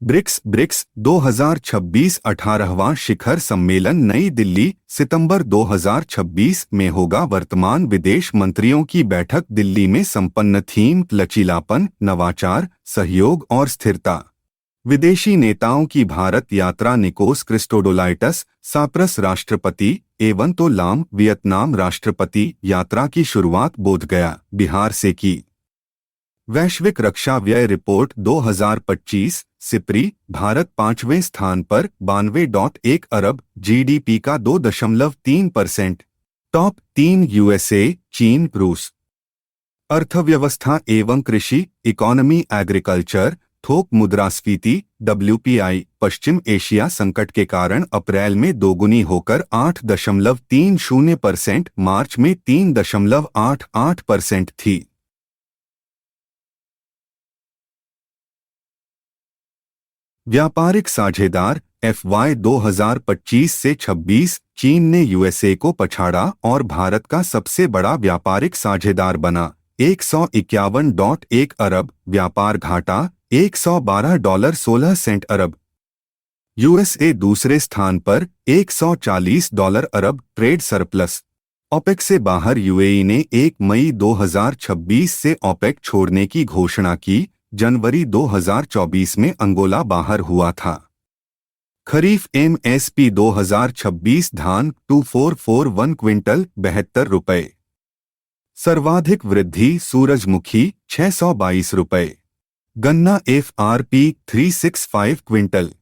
ब्रिक्स ब्रिक्स 2026 18वां शिखर सम्मेलन नई दिल्ली सितंबर 2026 में होगा। वर्तमान विदेश मंत्रियों की बैठक दिल्ली में संपन्न। थीम लचीलापन, नवाचार, सहयोग और स्थिरता। विदेशी नेताओं की भारत यात्रा। निकोस क्रिस्टोडोलाइटस साइप्रस राष्ट्रपति एवं तो लाम वियतनाम राष्ट्रपति यात्रा की शुरुआत बोधगया बिहार से की। वैश्विक रक्षा व्यय रिपोर्ट 2025 सिप्री भारत 5वें स्थान पर 92.1 अरब, जीडीपी का 2.3%। टॉप 3 यूएसए, चीन, रूस। अर्थव्यवस्था एवं कृषि इकोनॉमी एग्रीकल्चर। थोक मुद्रास्फीति डब्ल्यूपीआई पश्चिम एशिया संकट के कारण अप्रैल में दोगुनी होकर 8.30%, मार्च में 3.88% थी। व्यापारिक साझेदार FY 2025 से 26 चीन ने यूएसए को पछाड़ा और भारत का सबसे बड़ा व्यापारिक साझेदार बना। 151.1 अरब, व्यापार घाटा $112.16 अरब। यूएसए दूसरे स्थान पर $140 अरब, ट्रेड सरप्लस। ओपेक से बाहर यूएई ने 1 मई 2026 से ओपेक छोड़ने की घोषणा की। जनवरी 2024 में अंगोला बाहर हुआ था। खरीफ एमएसपी 2026 धान 2441 क्विंटल ₹72। सर्वाधिक वृद्धि सूरजमुखी 622 रुपये। गन्ना FRP 365 क्विंटल।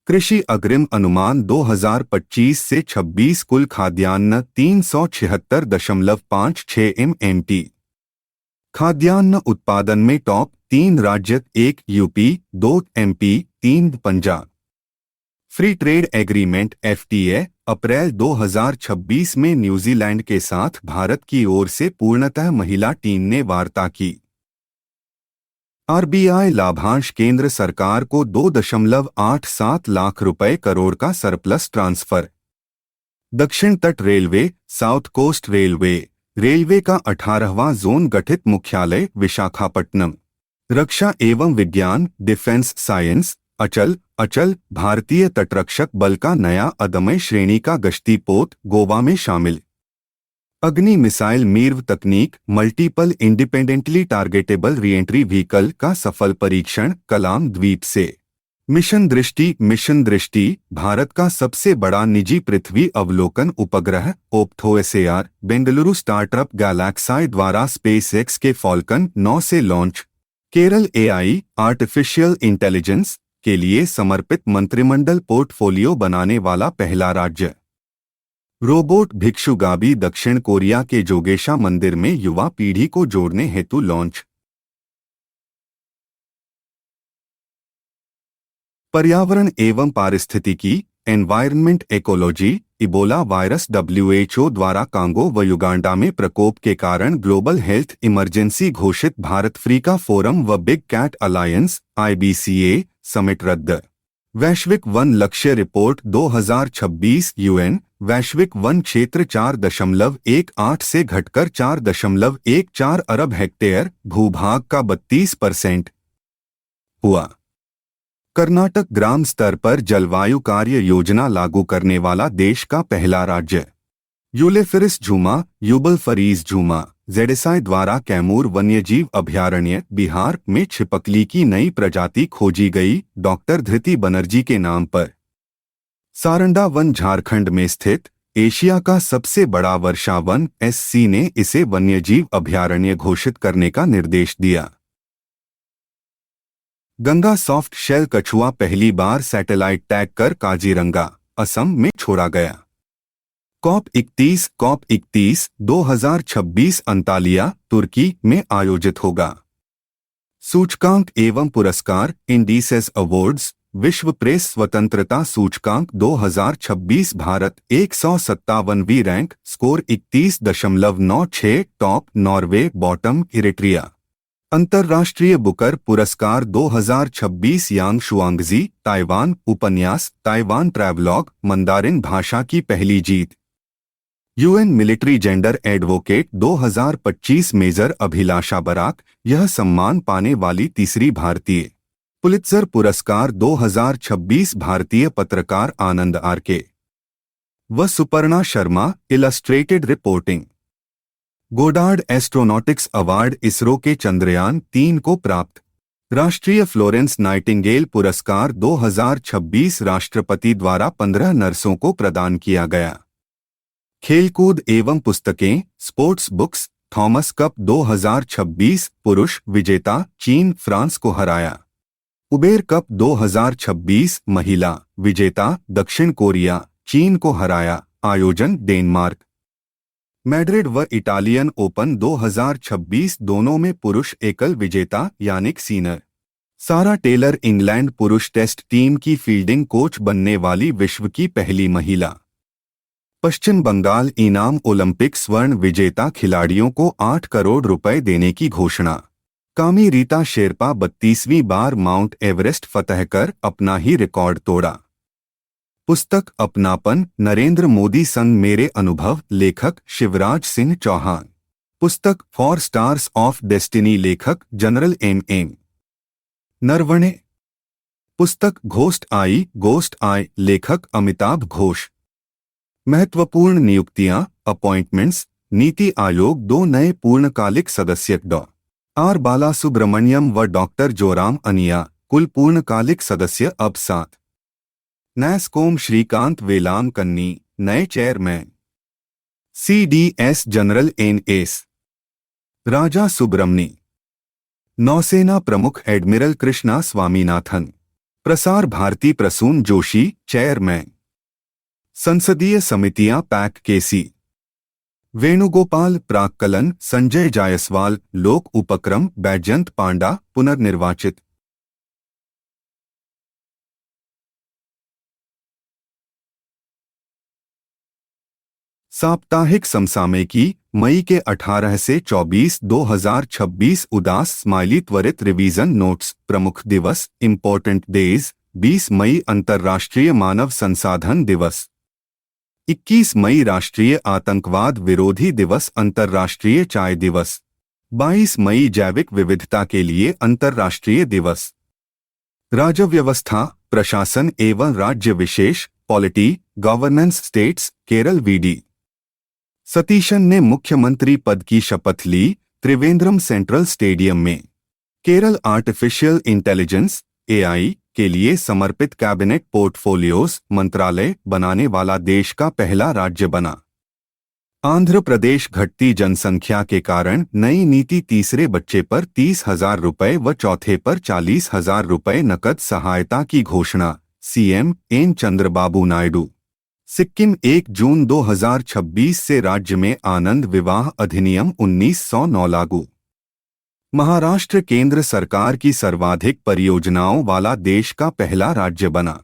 कृषि अग्रिम अनुमान 2025 से 26 कुल खाद्यान्न 376.56 MMT। खाद्यान्न उत्पादन में टॉप 3 राज्य 1 UP, 2 MP, 3 Punjab. Free trade agreement FTA अप्रैल 2026 में न्यूजीलैंड के साथ भारत की ओर से पूर्णतः महिला टीम ने वार्ता की। आरबीआई लाभांश केंद्र सरकार को 2.87 लाख रुपए करोड़ का सरप्लस ट्रांसफर। दक्षिण तट रेलवे साउथ कोस्ट रेलवे का 18वां जोन गठित मुख्यालय विशाखापट्टनम। रक्षा एवं विज्ञान डिफेंस साइंस अचल भारतीय तटरक्षक बल का नया अदम्य श्रेणी का गश्ती पोत गोवा में शामिल। अग्नि मिसाइल मीर्व तकनीक multiple independently targetable re-entry vehicle का सफल परीक्षण कलाम द्वीप से। मिशन दृष्टि भारत का सबसे बड़ा निजी पृथ्वी अवलोकन उपग्रह ओप्थोएसएआर बेंगलुरु स्टार्टअप गैलेक्साई द्वारा स्पेसएक्स के फॉल्कन 9 से launch. Kerala AI artificial intelligence के लिए समर्पित मंत्रिमंडल पोर्टफोलियो बनाने वाला पहला राज्य। रोबोट भिक्षुगाबी दक्षिण कोरिया के जोगेशा मंदिर में युवा पीढ़ी को जोड़ने हेतु लॉन्च। पर्यावरण एवं पारिस्थितिकी environment ecology Ebola virus WHO द्वारा कांगो व युगांडा में प्रकोप के कारण ग्लोबल हेल्थ इमरजेंसी घोषित। भारत अफ्रीका फोरम व big cat alliance IBCA summit रद्द। वैश्विक वन लक्ष्य रिपोर्ट 2026 UN वैश्विक वन क्षेत्र 4.18 से घटकर 4.14 अरब हेक्टेयर भूभाग का 32% हुआ। कर्नाटक ग्राम स्तर पर जलवायु कार्य योजना लागू करने वाला देश का पहला राज्य। यूलेफिरिस झूमा यूबलफरीज झूमा जेडेसाई द्वारा कैमूर वन्यजीव अभयारण्य बिहार में छिपकली की नई प्रजाति खोजी गई। डॉक्टर धृति बनर्जी के नाम पर। सारंडा वन झारखंड में स्थित एशिया का सबसे बड़ा वर्षा वन SC ने इसे वन्यजीव अभयारण्य घोषित करने का निर्देश दिया। गंगा सॉफ्ट शेल कछुआ पहली बार सैटेलाइट टैग कर काजीरंगा असम में छोड़ा गया। COP21 2026 अंतालिया तुर्की में आयोजित होगा। सूचकांक एवं पुरस्कार इंडिसेस अवार्ड्स विश्व प्रेस स्वतंत्रता सूचकांक 2026 भारत 157वीं rank score 31.96 top Norway bottom Eritrea. अंतर्राष्ट्रीय बुकर पुरस्कार 2026 यांग शुआंगजी ताइवान उपन्यास ताइवान ट्रैवलॉग मंदारिन भाषा की पहली जीत। UN military gender advocate 2025 major Abhilasha Barak यह सम्मान पाने वाली तीसरी भारतीय। पुलित्जर पुरस्कार 2026 भारतीय पत्रकार आनंद आरके व Suparna Sharma, illustrated reporting. Goddard astronautics award ISRO के चंद्रयान-3 को प्राप्त। राष्ट्रीय फ्लोरेंस नाइटिंगेल पुरस्कार 2026 राष्ट्रपति द्वारा 15 नर्सों को प्रदान किया गया। खेलकूद एवं पुस्तकें, स्पोर्ट्स बुक्स, थॉमस कप 2026 पुरुष विजेता चीन फ्रांस को हराया। उबेर कप 2026 महिला विजेता दक्षिण कोरिया चीन को हराया। आयोजन डेनमार्क। मैड्रिड व इटालियन ओपन 2026 दोनों में पुरुष एकल विजेता Jannik Sinner. Sarah Taylor England पुरुष टेस्ट टीम की फील्डिंग कोच बनने वाली विश्व की पहली महिला। पश्चिम बंगाल इनाम ओलंपिक स्वर्ण विजेता खिलाड़ियों को 8 करोड़ रुपए देने की घोषणा। कामी रीता शेरपा 32वीं बार माउंट एवरेस्ट फतह कर अपना ही रिकॉर्ड तोड़ा। पुस्तक अपनापन नरेंद्र मोदी संग मेरे अनुभव, लेखक शिवराज सिंह चौहान। पुस्तक फॉर स्टार्स ऑफ डेस्टिनी, लेखक जनरल एम नरवणे। पुस्तक घोस्ट आई, लेखक अमिताभ घोष। महत्वपूर्ण नियुक्तियां, अपॉइंटमेंट्स। नीति आयोग 2 नए पूर्णकालिक सदस्य डॉ. आर. बालासुब्रमण्यम व डॉक्टर जोराम अनिया, कुल पूर्णकालिक सदस्य अब 7। नैस्कॉम श्रीकांत वेलांकन्नी नए chairman. CDS general NS Raja Subramani. नौसेना प्रमुख एडमिरल कृष्णा स्वामीनाथन। प्रसार भारती प्रसून जोशी चेयरमैन। संसदीय समितियां पैक केसी वेणुगोपाल प्राक्कलन, संजय जायसवाल, लोक उपक्रम बैजयंत पांडा पुनर्निर्वाचित। साप्ताहिक समसामयिकी मई के 18 से 24 2026 उदास स्माइली त्वरित रिवीजन नोट्स। प्रमुख दिवस इम्पोर्टेंट डेज 20 मई अंतर्राष्ट्रीय मानव संसाधन दिवस। 21 मई राष्ट्रीय आतंकवाद विरोधी दिवस अंतर्राष्ट्रीय चाय दिवस। 22 मई जैविक विविधता के लिए अंतर्राष्ट्रीय दिवस। राज्य व्यवस्था प्रशासन एवं राज्य विशेष polity governance states Kerala VD Satheesan ने मुख्यमंत्री पद की शपथ ली। त्रिवेंद्रम सेंट्रल स्टेडियम में। केरल आर्टिफिशियल इंटेलिजेंस AI के लिए समर्पित कैबिनेट पोर्टफोलियोज मंत्रालय बनाने वाला देश का पहला राज्य बना। आंध्र प्रदेश घटती जनसंख्या के कारण नई नीति, तीसरे बच्चे पर 30,000 रुपये व चौथे पर 40,000 रुपये नकद सहायता की घोषणा। CM N Chandrababu Naidu. सिक्किम 1 जून 2026 से राज्य में आनंद विवाह अधिनियम 1909 लागू। महाराष्ट्र केंद्र सरकार की सर्वाधिक परियोजनाओं वाला देश का पहला राज्य बना।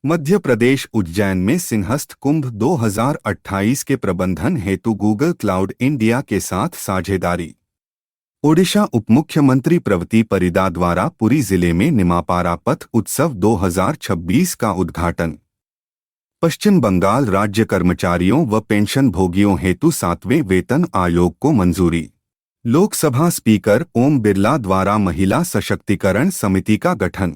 मध्य प्रदेश उज्जैन में सिंहस्थ कुंभ 2028 के प्रबंधन हेतु गूगल क्लाउड इंडिया के साथ साझेदारी। ओडिशा उपमुख्यमंत्री प्रवती परिदा द्वारा पुरी जिले में निमापारा पथ उत्सव 2026 का उद्घाटन। पश्चिम बंगाल राज्य कर्मचारियों व पेंशन भोगियों हेतु 7वें वेतन आयोग को मंजूरी। लोकसभा स्पीकर ओम बिरला द्वारा महिला सशक्तिकरण समिति का गठन।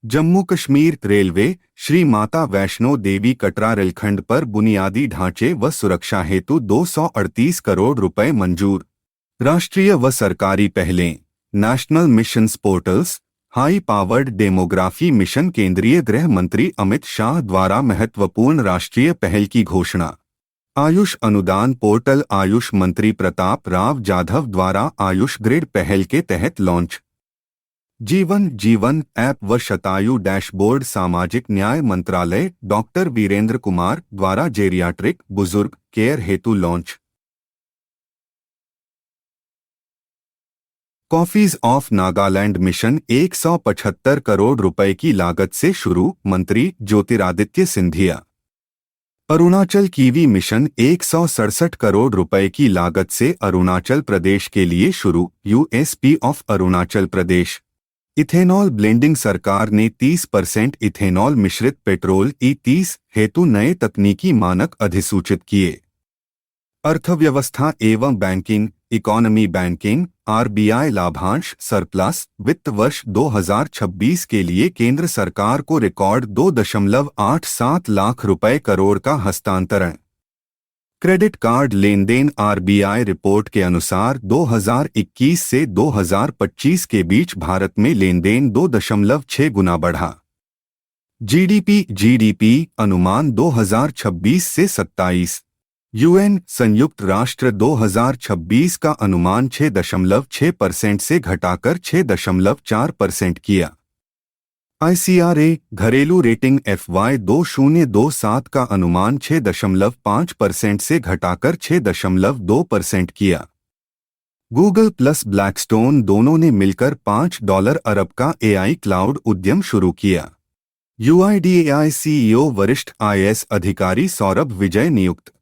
जम्मू कश्मीर रेलवे श्री माता वैष्णो देवी कटरा रेलखंड पर बुनियादी ढांचे व सुरक्षा हेतु 238 करोड़ रुपए मंजूर। राष्ट्रीय व सरकारी पहलें national missions portals high powered demography mission. केंद्रीय गृह मंत्री अमित शाह द्वारा महत्वपूर्ण राष्ट्रीय पहल की घोषणा। आयुष अनुदान पोर्टल आयुष मंत्री प्रताप राव जाधव द्वारा आयुष ग्रिड पहल के तहत लॉन्च। जीवन ऐप व शतायु डैशबोर्ड। सामाजिक न्याय मंत्रालय डॉक्टर वीरेंद्र कुमार द्वारा जेरियाट्रिक बुजुर्ग केयर हेतु launch. Coffees of Nagaland mission 175 crore रुपए की लागत से शुरू। मंत्री ज्योतिरादित्य सिंधिया। अरुणाचल कीवी मिशन 167 करोड़ रुपए की लागत से अरुणाचल प्रदेश के लिए शुरू। USP of Arunachal Pradesh. Ethanol blending. सरकार ने 30% इथेनॉल मिश्रित पेट्रोल E30 हेतु नए तकनीकी मानक अधिसूचित किए। अर्थव्यवस्था एवं बैंकिंग इकोनॉमी। बैंकिंग आरबीआई लाभांश सरप्लस वित्त वर्ष 2026 के लिए केंद्र सरकार को रिकॉर्ड 2.87 लाख रुपए करोड़ का हस्तांतरण। क्रेडिट कार्ड लेन देन आरबीआई रिपोर्ट के अनुसार 2021 से 2025 के बीच भारत में लेन देन 2.6 गुना बढ़ा। जीडीपी अनुमान 2026 से 27। यूएन संयुक्त राष्ट्र 2026 का अनुमान 6.6% से घटाकर 6.4% किया। आईसीआरए घरेलू रेटिंग FY 2027 का अनुमान 6.5% से घटाकर 6.2% किया। गूगल प्लस ब्लैकस्टोन दोनों ने मिलकर $5 अरब का एआई क्लाउड उद्यम शुरू किया। यूआईडीएआई सीईओ वरिष्ठ आईएएस अधिकारी सौरभ विजय नियुक्त।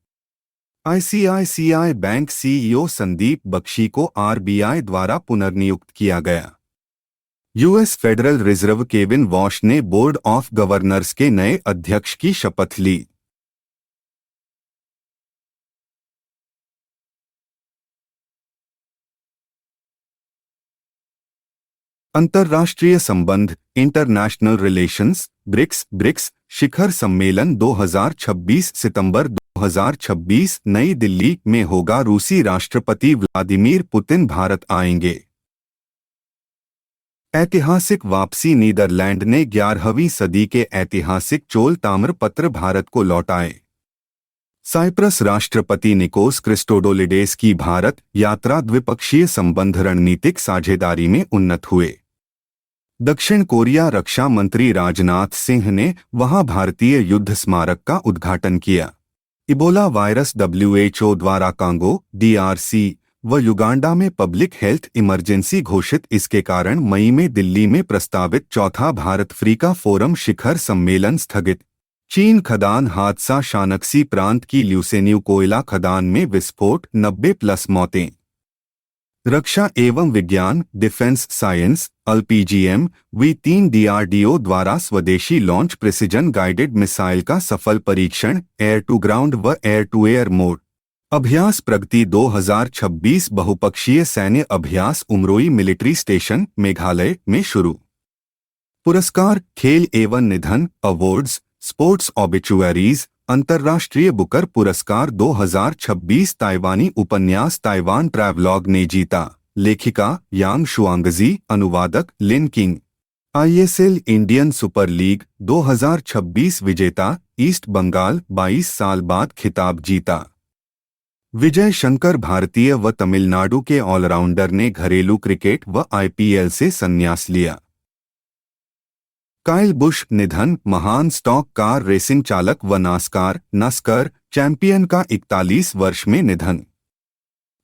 ICICI bank CEO Sandeep Bakshi को आरबीआई द्वारा पुनर्नियुक्त किया गया। US federal reserve Kevin Warsh ने बोर्ड ऑफ गवर्नर्स के नए अध्यक्ष की शपथ ली। अंतर्राष्ट्रीय संबंध इंटरनेशनल रिलेशंस ब्रिक्स शिखर सम्मेलन 2026 सितंबर 2026 नई दिल्ली में होगा। रूसी राष्ट्रपति व्लादिमीर पुतिन भारत आएंगे। ऐतिहासिक वापसी नीदरलैंड ने 11वीं सदी के ऐतिहासिक चोल ताम्रपत्र भारत को लौटाए। साइप्रस राष्ट्रपति निकोस क्रिस्टोडोलिडेस की भारत यात्रा द्विपक्षीय संबंध रणनीतिक साझेदारी में उन्नत हुए। दक्षिण कोरिया रक्षा मंत्री राजनाथ सिंह ने वहां भारतीय युद्ध स्मारक का उद्घाटन किया। इबोला वायरस WHO द्वारा कांगो, DRC व युगांडा में पब्लिक हेल्थ इमरजेंसी घोषित। इसके कारण मई में दिल्ली में प्रस्तावित चौथा भारत अफ्रीका फोरम शिखर सम्मेलन स्थगित। चीन खदान हादसा शानक्सी प्रांत की ल्यूसेन्यू कोयला खदान में विस्फोट 90+ मौतें। रक्षा एवं विज्ञान defence science LPGM V3 DRDO द्वारा स्वदेशी लॉन्च प्रिसिजन गाइडेड मिसाइल का सफल परीक्षण एयर टू ग्राउंड व एयर टू एयर मोड। अभ्यास प्रगति 2026 बहुपक्षीय सैन्य अभ्यास उमरोई मिलिट्री स्टेशन मेघालय में शुरू। पुरस्कार खेल एवं निधन अवार्ड्स स्पोर्ट्स ऑबिचुअरीज अंतर्राष्ट्रीय बुकर पुरस्कार 2026 ताइवानी उपन्यास ताइवान ट्रैवलॉग ने जीता। लेखिका यांग शुआंगजी, अनुवादक Lin King. ISL Indian super league 2026 विजेता ईस्ट बंगाल 22 साल बाद खिताब जीता। विजय शंकर भारतीय व तमिलनाडु के ऑलराउंडर ने घरेलू क्रिकेट व IPL से संन्यास लिया। काइल बुश निधन महान स्टॉक कार रेसिंग चालक व नास्कार चैंपियन का 41 वर्ष में निधन।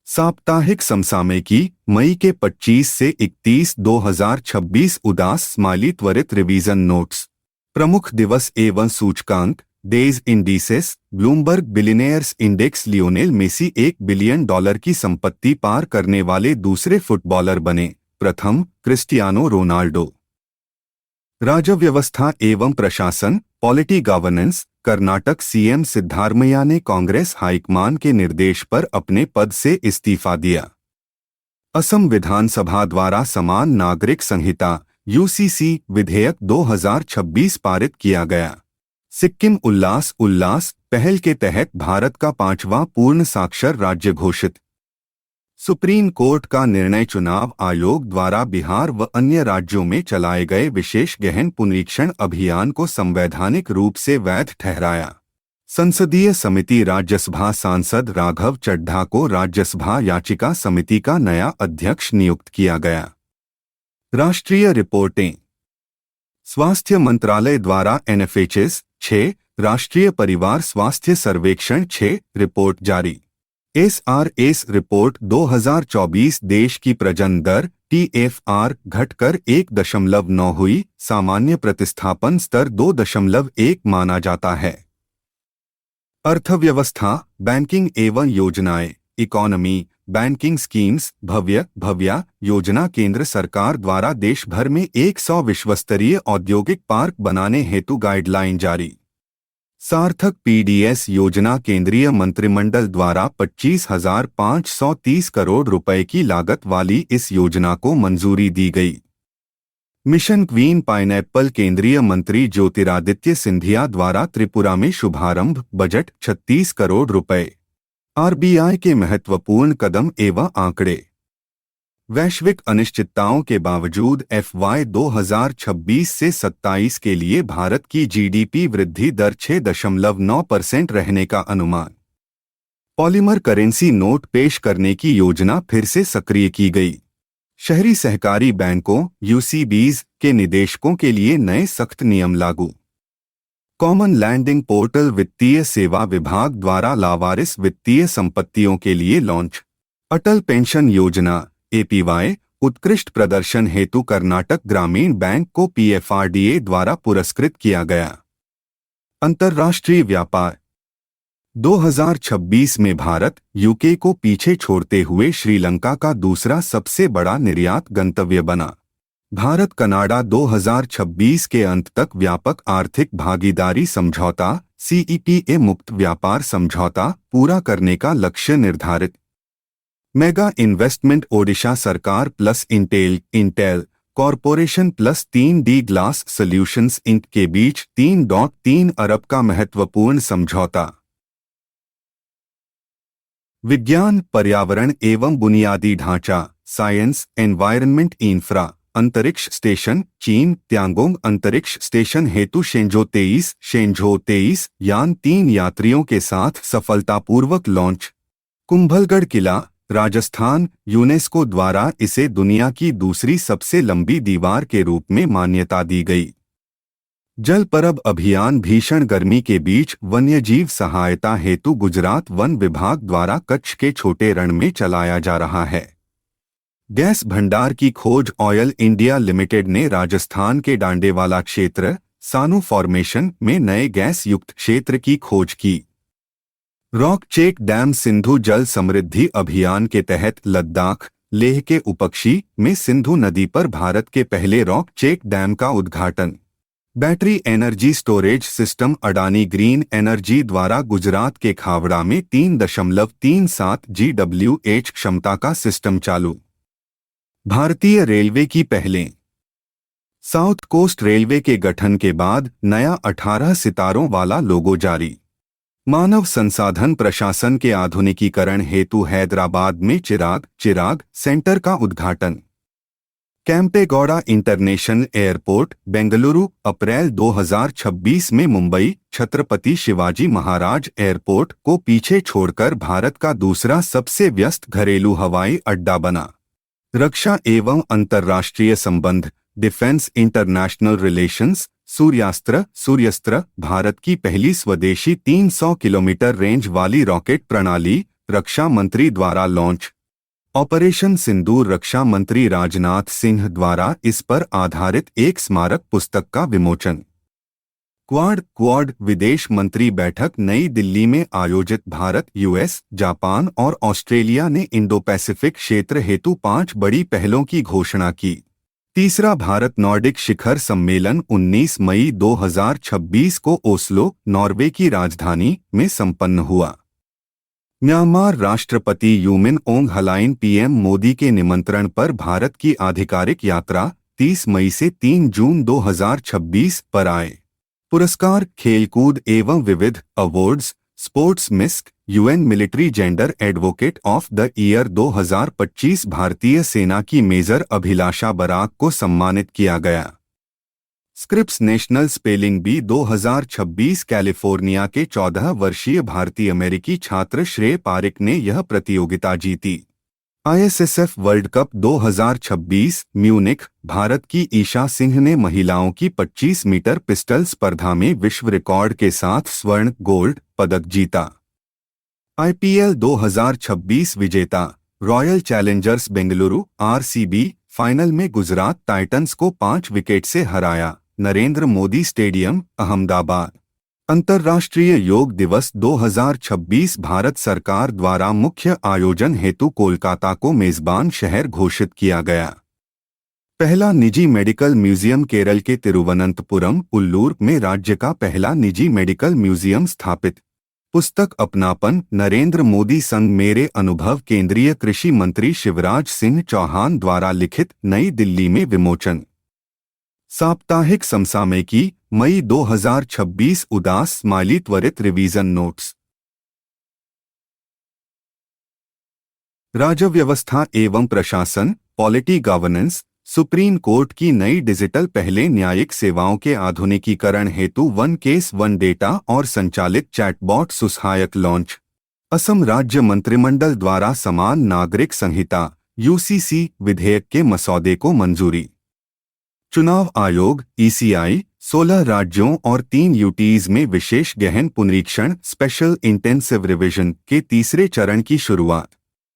साप्ताहिक समसामयिकी मई के 25 से 31 2026 उदास स्माइली त्वरित रिवीजन नोट्स। प्रमुख दिवस एवं सूचकांक days indices Bloomberg billionaires index Lionel Messi $1 billion की संपत्ति पार करने वाले दूसरे फुटबॉलर बने, प्रथम क्रिस्टियानो रोनाल्डो। राज्य व्यवस्था एवं प्रशासन polity governance Karnataka CM Siddaramaiah ने कांग्रेस हाईकमान के निर्देश पर अपने पद से इस्तीफा दिया। असम विधानसभा द्वारा समान नागरिक संहिता UCC विधेयक 2026 पारित किया गया। सिक्किम उल्लास पहल के तहत भारत का 5वां पूर्ण साक्षर राज्य घोषित। सुप्रीम कोर्ट का निर्णय चुनाव आयोग द्वारा बिहार व अन्य राज्यों में चलाए गए विशेष गहन पुनरीक्षण अभियान को संवैधानिक रूप से वैध ठहराया। संसदीय समिति राज्यसभा सांसद राघव चड्ढा को राज्यसभा याचिका समिति का नया अध्यक्ष नियुक्त किया गया। राष्ट्रीय रिपोर्टें। स्वास्थ्य मंत्रालय द्वारा NFHS 6 राष्ट्रीय परिवार स्वास्थ्य सर्वेक्षण 6 रिपोर्ट जारी। SRS रिपोर्ट 2024 देश की प्रजनन दर TFR घटकर 1.9 हुई। सामान्य प्रतिस्थापन स्तर 2.1 माना जाता है। अर्थव्यवस्था बैंकिंग एवं योजनाएं इकोनॉमी बैंकिंग स्कीम्स भव्या योजना केंद्र सरकार द्वारा देश भर में 100 विश्वस्तरीय औद्योगिक पार्क बनाने हेतु गाइडलाइन जारी। सार्थक पीडीएस योजना केंद्रीय मंत्रिमंडल द्वारा 25,530 करोड़ रुपए की लागत वाली इस योजना को मंजूरी दी गई। मिशन क्वीन पाइनएप्पल केंद्रीय मंत्री ज्योतिरादित्य सिंधिया द्वारा त्रिपुरा में शुभारंभ, बजट 36 करोड़ रुपए। आरबीआई के महत्वपूर्ण कदम एवं आंकड़े। वैश्विक अनिश्चितताओं के बावजूद FY 2026 से 27 के लिए भारत की जीडीपी वृद्धि दर 6.9% रहने का अनुमान। पॉलीमर करेंसी नोट पेश करने की योजना फिर से सक्रिय की गई। शहरी सहकारी बैंकों UCBs के निदेशकों के लिए नए सख्त नियम लागू। कॉमन लैंडिंग पोर्टल वित्तीय सेवा विभाग द्वारा लावारिस वित्तीय संपत्तियों के लिए लॉन्च। अटल पेंशन योजना APY उत्कृष्ट प्रदर्शन हेतु कर्नाटक ग्रामीण बैंक को PFRDA द्वारा पुरस्कृत किया गया। अंतर्राष्ट्रीय व्यापार 2026 में भारत UK को पीछे छोड़ते हुए श्रीलंका का दूसरा सबसे बड़ा निर्यात गंतव्य बना। भारत कनाडा 2026 के अंत तक व्यापक आर्थिक भागीदारी समझौता CEPA मुक्त व्यापार समझौता पूरा करने का लक्ष्य निर्धारित। मेगा इन्वेस्टमेंट ओडिशा सरकार plus Intel corporation plus 3D glass Solutions Inc के बीच 3.3 अरब का महत्वपूर्ण समझौता। विज्ञान, पर्यावरण एवं बुनियादी ढांचा साइंस, एनवायरनमेंट, इंफ्रा अंतरिक्ष स्टेशन चीन त्यांगोंग अंतरिक्ष स्टेशन हेतु शेंझो 23 यान 3 यात्रियों के साथ सफलतापूर्वक लॉन्च। कुंभलगढ़ किला राजस्थान यूनेस्को द्वारा इसे दुनिया की दूसरी सबसे लंबी दीवार के रूप में मान्यता दी गई। जल परब अभियान भीषण गर्मी के बीच वन्यजीव सहायता हेतु गुजरात वन विभाग द्वारा कच्छ के छोटे रण में चलाया जा रहा है। गैस भंडार की खोज ऑयल इंडिया लिमिटेड ने राजस्थान के डांडेवाला क्षेत्र सानू फॉर्मेशन में नए गैस युक्त क्षेत्र की खोज की। रॉक चेक डैम सिंधु जल समृद्धि अभियान के तहत लद्दाख लेह के उपक्षी में सिंधु नदी पर भारत के पहले रॉक चेक डैम का उद्घाटन। Battery energy storage system Adani green energy द्वारा गुजरात के खावड़ा में 3.37 GWH क्षमता का सिस्टम चालू। भारतीय रेलवे की पहले साउथ कोस्ट रेलवे के गठन के बाद नया 18 सितारों वाला लोगो जारी। मानव संसाधन प्रशासन के आधुनिकीकरण हेतु हैदराबाद में चिराग सेंटर का उद्घाटन। कैंपेगौड़ा इंटरनेशनल एयरपोर्ट बेंगलुरु अप्रैल 2026 में मुंबई छत्रपति शिवाजी महाराज एयरपोर्ट को पीछे छोड़कर भारत का दूसरा सबसे व्यस्त घरेलू हवाई अड्डा बना। रक्षा एवं अंतर्राष्ट्रीय संबंध डिफेंस इंटरनेशनल रिलेशंस सूर्यास्त्र भारत की पहली स्वदेशी 300 किलोमीटर रेंज वाली रॉकेट प्रणाली रक्षा मंत्री द्वारा लॉन्च। ऑपरेशन सिंदूर रक्षा मंत्री राजनाथ सिंह द्वारा इस पर आधारित एक स्मारक पुस्तक का विमोचन। क्वाड विदेश मंत्री बैठक नई दिल्ली में आयोजित भारत US जापान और ऑस्ट्रेलिया ने इंडो पैसिफिक क्षेत्र हेतु 5 बड़ी पहलों की घोषणा की। तीसरा भारत नॉर्डिक शिखर सम्मेलन 19 मई 2026 को ओस्लो नॉर्वे की राजधानी में संपन्न हुआ। म्यांमार राष्ट्रपति यू मिन ओंग हलाइन PM मोदी के निमंत्रण पर भारत की आधिकारिक यात्रा 30 मई से 3 जून 2026 पर आए। पुरस्कार खेलकूद एवं विविध awards sports misc UN military gender advocate of the year 2025 भारतीय सेना की मेजर अभिलाषा बराक को सम्मानित किया गया। Scripps national spelling bee 2026 California के 14 वर्षीय भारतीय अमेरिकी छात्र श्रेय पारिक ने यह प्रतियोगिता जीती। ISSF world cup 2026 Munich Bharat की ईशा सिंह ने महिलाओं की 25 मीटर पिस्टल स्पर्धा में विश्व रिकॉर्ड के साथ स्वर्ण गोल्ड पदक जीता। IPL 2026 विजेता royal Challengers Bengaluru RCB final में गुजरात टाइटंस को 5 विकेट से हराया। नरेंद्र मोदी स्टेडियम अहमदाबाद। अंतर्राष्ट्रीय योग दिवस 2026 भारत सरकार द्वारा मुख्य आयोजन हेतु कोलकाता को मेजबान शहर घोषित किया गया। पहला निजी मेडिकल म्यूजियम केरल के तिरुवनंतपुरम उल्लूर में राज्य का पहला निजी मेडिकल म्यूजियम स्थापित। पुस्तक अपनापन नरेंद्र मोदी संग मेरे अनुभव केंद्रीय कृषि मंत्री शिवराज सिंह चौहान द्वारा लिखित, नई दिल्ली में विमोचन। साप्ताहिक समसामयिकी मई 2026 उदास स्माइली त्वरित रिवीजन नोट्स। राज्य व्यवस्था एवं प्रशासन पॉलिटी गवर्नेंस सुप्रीम कोर्ट की नई डिजिटल पहले न्यायिक सेवाओं के आधुनिकीकरण हेतु वन केस वन डेटा और संचालित चैटबॉट सुसहायक लॉन्च। असम राज्य मंत्रिमंडल द्वारा समान नागरिक संहिता यूसीसी विधेयक के मसौदे को मंजूरी। चुनाव आयोग ईसीआई 16 राज्यों और 3 यूटीज में विशेष गहन पुनरीक्षण स्पेशल इंटेंसिव रिवीजन के तीसरे चरण की शुरुआत।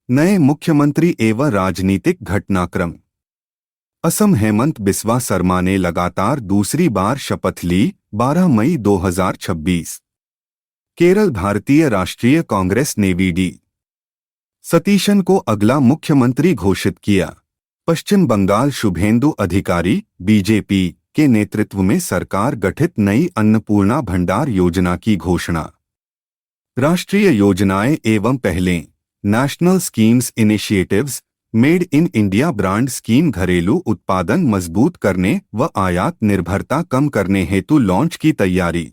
नए मुख्यमंत्री एवं राजनीतिक घटनाक्रम। असम हेमंत बिस्वा शर्मा ने लगातार दूसरी बार शपथ ली 12 मई 2026। केरल भारतीय राष्ट्रीय कांग्रेस ने वीडी सतीशन को अगला मुख्यमंत्री घोषित किया। पश्चिम बंगाल शुभेंदु अधिकारी बीजेपी के नेतृत्व में सरकार गठित नई अन्नपूर्णा भंडार योजना की घोषणा। राष्ट्रीय योजनाएं एवं पहलें national schemes initiatives made in India brand scheme घरेलू उत्पादन मजबूत करने व आयात निर्भरता कम करने हेतु लॉन्च की तैयारी।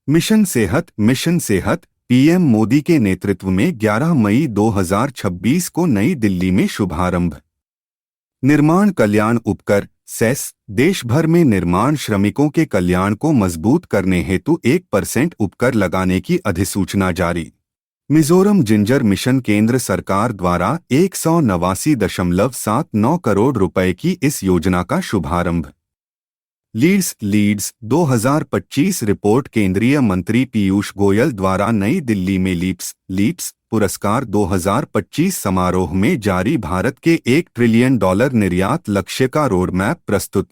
मिशन सेहत पीएम मोदी के नेतृत्व में 11 मई 2026 को नई दिल्ली में शुभारंभ। निर्माण कल्याण उपकर सेस देश भर में निर्माण श्रमिकों के कल्याण को मजबूत करने हेतु 1% उपकर लगाने की अधिसूचना जारी। मिजोरम जिंजर मिशन केंद्र सरकार द्वारा 189.79 करोड़ रुपए की इस योजना का शुभारंभ। लीड्स 2025 रिपोर्ट केंद्रीय मंत्री पीयूष गोयल द्वारा नई दिल्ली में लीप्स पुरस्कार 2025 समारोह में जारी भारत के $1 ट्रिलियन निर्यात लक्ष्य का रोडमैप प्रस्तुत।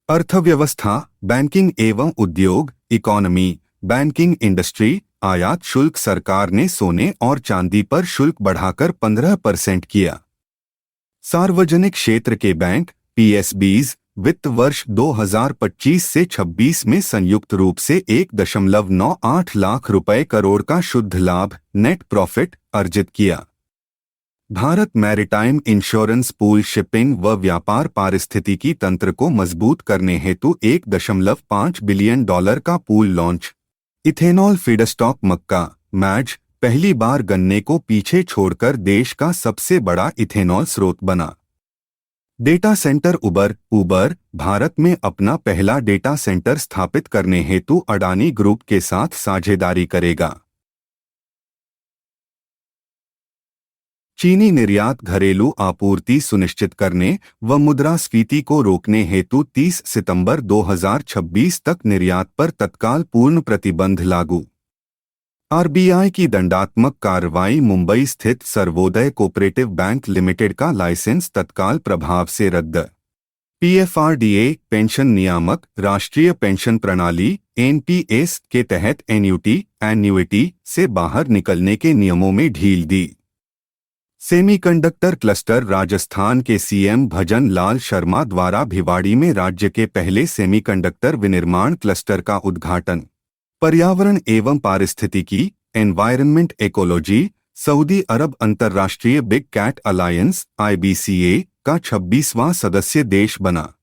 अर्थव्यवस्था बैंकिंग एवं उद्योग इकोनॉमी बैंकिंग इंडस्ट्री आयात शुल्क सरकार ने सोने और चांदी पर शुल्क बढ़ाकर 15% किया। सार्वजनिक क्षेत्र के बैंक पीएसबीज वित्त वर्ष 2025 से 26 में संयुक्त रूप से 1.98 लाख रुपए करोड़ का शुद्ध लाभ नेट प्रॉफिट अर्जित किया। Bharat maritime insurance pool shipping व व्यापार पारिस्थितिकी तंत्र को मजबूत करने हेतु $1.5 बिलियन का पूल लॉन्च। इथेनॉल फीडस्टॉक मक्का मैज पहली बार गन्ने को पीछे छोड़कर देश का सबसे बड़ा इथेनॉल स्रोत बना। डेटा सेंटर उबर भारत में अपना पहला डेटा सेंटर स्थापित करने हेतु अडानी ग्रुप के साथ साझेदारी करेगा। चीनी निर्यात घरेलू आपूर्ति सुनिश्चित करने व मुद्रास्फीति को रोकने हेतु 30 सितंबर 2026 तक निर्यात पर तत्काल पूर्ण प्रतिबंध लागू। आरबीआई की दंडात्मक कार्रवाई मुंबई स्थित सर्वोदय कोऑपरेटिव बैंक लिमिटेड का लाइसेंस तत्काल प्रभाव से रद्द। पीएफआरडीए पेंशन नियामक राष्ट्रीय पेंशन प्रणाली एनपीएस के तहत एन्युइटी से बाहर निकलने के नियमों में ढील दी। सेमीकंडक्टर क्लस्टर राजस्थान के सीएम भजन लाल शर्मा द्वारा भिवाड़ी में राज्य के पहले सेमीकंडक्टर विनिर्माण क्लस्टर का उद्घाटन। पर्यावरण एवं पारिस्थितिकी एनवायरनमेंट इकोलॉजी सऊदी अरब अंतर्राष्ट्रीय बिग कैट अलायंस IBCA का 26वां सदस्य देश बना।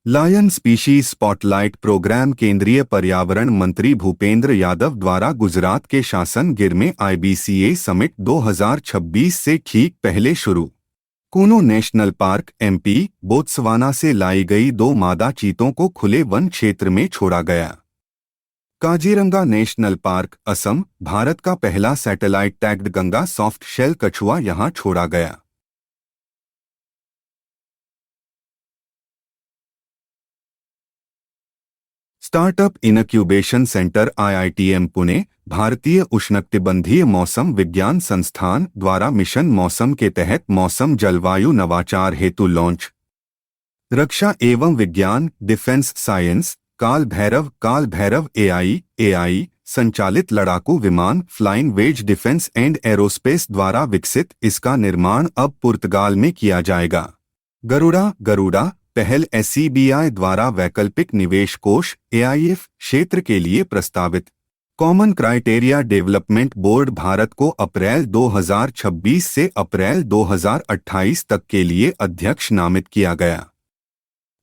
लायन स्पीशीज स्पॉटलाइट प्रोग्राम केंद्रीय पर्यावरण मंत्री भूपेंद्र यादव द्वारा गुजरात के शासन गिर में IBCA समिट 2026 से ठीक पहले शुरू। Kuno national park MP Botswana से लाई गई 2 मादा चीतों को खुले वन क्षेत्र में छोड़ा गया। काजीरंगा नेशनल पार्क असम भारत का पहला satellite tagged Ganga soft shell कछुआ यहां छोड़ा गया। Startup incubation centre IITM Pune भारतीय उष्णकटिबंधीय मौसम विज्ञान संस्थान द्वारा मिशन मौसम के तहत मौसम जलवायु नवाचार हेतु लॉन्च। रक्षा एवं विज्ञान डिफेंस साइंस काल भैरव AI संचालित लड़ाकू विमान flying wedge defence and aerospace द्वारा विकसित। इसका निर्माण अब पुर्तगाल में किया जाएगा। गरुड़ा पहल SEBI द्वारा वैकल्पिक निवेश कोष AIF क्षेत्र के लिए प्रस्तावित। Common criteria development board Bharat को अप्रैल 2026 से अप्रैल 2028 तक के लिए अध्यक्ष नामित किया गया।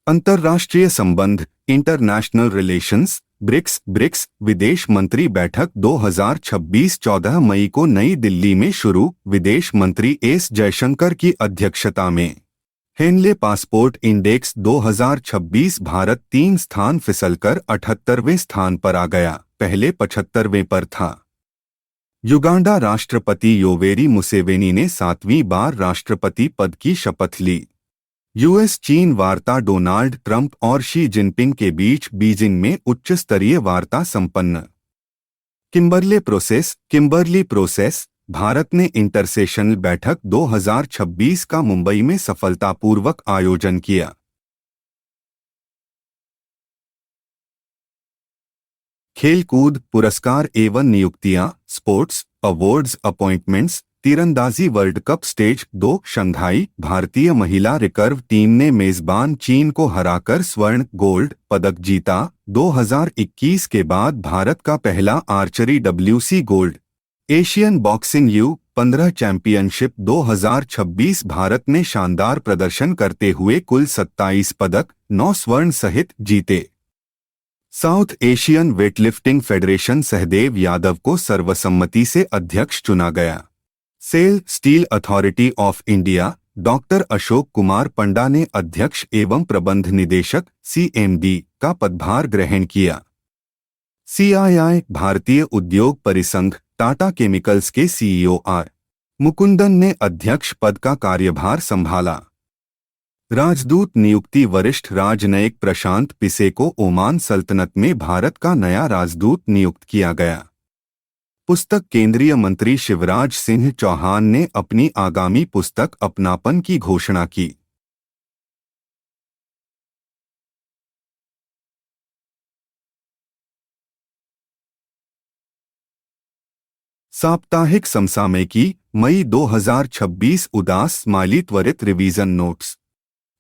अंतर्राष्ट्रीय संबंध इंटरनेशनल रिलेशंस ब्रिक्स विदेश मंत्री बैठक 2026 14 मई को नई दिल्ली में शुरू। विदेश मंत्री एस जयशंकर की अध्यक्षता में। हेनले पासपोर्ट इंडेक्स 2026 भारत 3 स्थान फिसलकर 78वें स्थान पर आ गया, पहले 75वें पर था। युगांडा राष्ट्रपति योवेरी मुसेवेनी ने 7वीं बार राष्ट्रपति पद की शपथ ली। US चीन वार्ता डोनाल्ड ट्रंप और शी जिनपिंग के बीच बीजिंग में उच्च स्तरीय वार्ता संपन्न। किम्बरली प्रोसेस भारत ने इंटरसेशनल बैठक 2026 का मुंबई में सफलतापूर्वक आयोजन किया। खेलकूद पुरस्कार एवं नियुक्तियां स्पोर्ट्स अवार्ड्स अपॉइंटमेंट्स। तीरंदाजी वर्ल्ड कप स्टेज 2 शंघाई। भारतीय महिला रिकर्व टीम ने मेजबान चीन को हराकर स्वर्ण गोल्ड पदक जीता। 2021 के बाद भारत का पहला archery WC gold. Asian boxing U-15 championship 2026 Bharat ने शानदार प्रदर्शन करते हुए कुल 27 पदक 9 स्वर्ण सहित जीते। South Asian weightlifting federation Sahdev Yadav को सर्वसम्मति से अध्यक्ष चुना गया। SAIL steel authority of India doctor Ashok Kumar Panda ने अध्यक्ष एवं प्रबंध निदेशक CMD का पदभार ग्रहण किया। CII भारतीय उद्योग परिसंघ टाटा केमिकल्स के CEO R मुकुंदन ने अध्यक्ष पद का कार्यभार संभाला। राजदूत नियुक्ति वरिष्ठ राजनयिक प्रशांत पिसे को ओमान सल्तनत में भारत का नया राजदूत नियुक्त किया गया। पुस्तक केंद्रीय मंत्री शिवराज सिंह चौहान ने अपनी आगामी पुस्तक अपनापन की घोषणा की। साप्ताहिक समसामयिकी मई 2026 उदास स्माइली त्वरित रिवीजन नोट्स।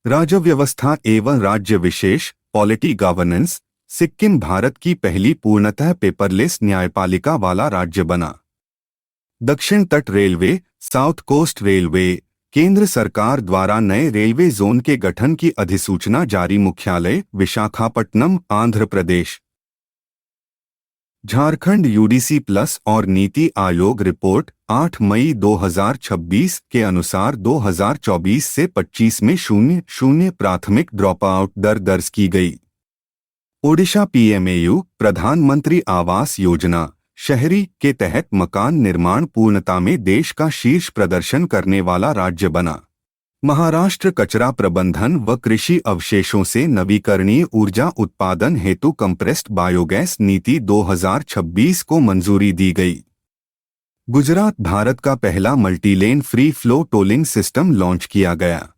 राज्य व्यवस्था एवं राज्य विशेष पॉलिटी गवर्नेंस। सिक्किम भारत की पहली पूर्णतः पेपरलेस न्यायपालिका वाला राज्य बना। दक्षिण तट रेलवे साउथ कोस्ट रेलवे केंद्र सरकार द्वारा नए रेलवे जोन के गठन की अधिसूचना जारी। मुख्यालय विशाखापट्टनम आंध्र प्रदेश। झारखंड UDC प्लस और नीति आयोग रिपोर्ट 8 मई 2026 के अनुसार 2024 से 25 में 0.0 प्राथमिक ड्रॉपआउट दर दर्ज की गई। ओडिशा PMAU प्रधानमंत्री आवास योजना शहरी के तहत मकान निर्माण पूर्णता में देश का शीर्ष प्रदर्शन करने वाला राज्य बना। महाराष्ट्र कचरा प्रबंधन व कृषि अवशेषों से नवीकरणीय ऊर्जा उत्पादन हेतु कंप्रेस्ड बायोगैस नीति 2026 को मंजूरी दी गई। गुजरात भारत का पहला multilane free flow tolling system launch किया गया।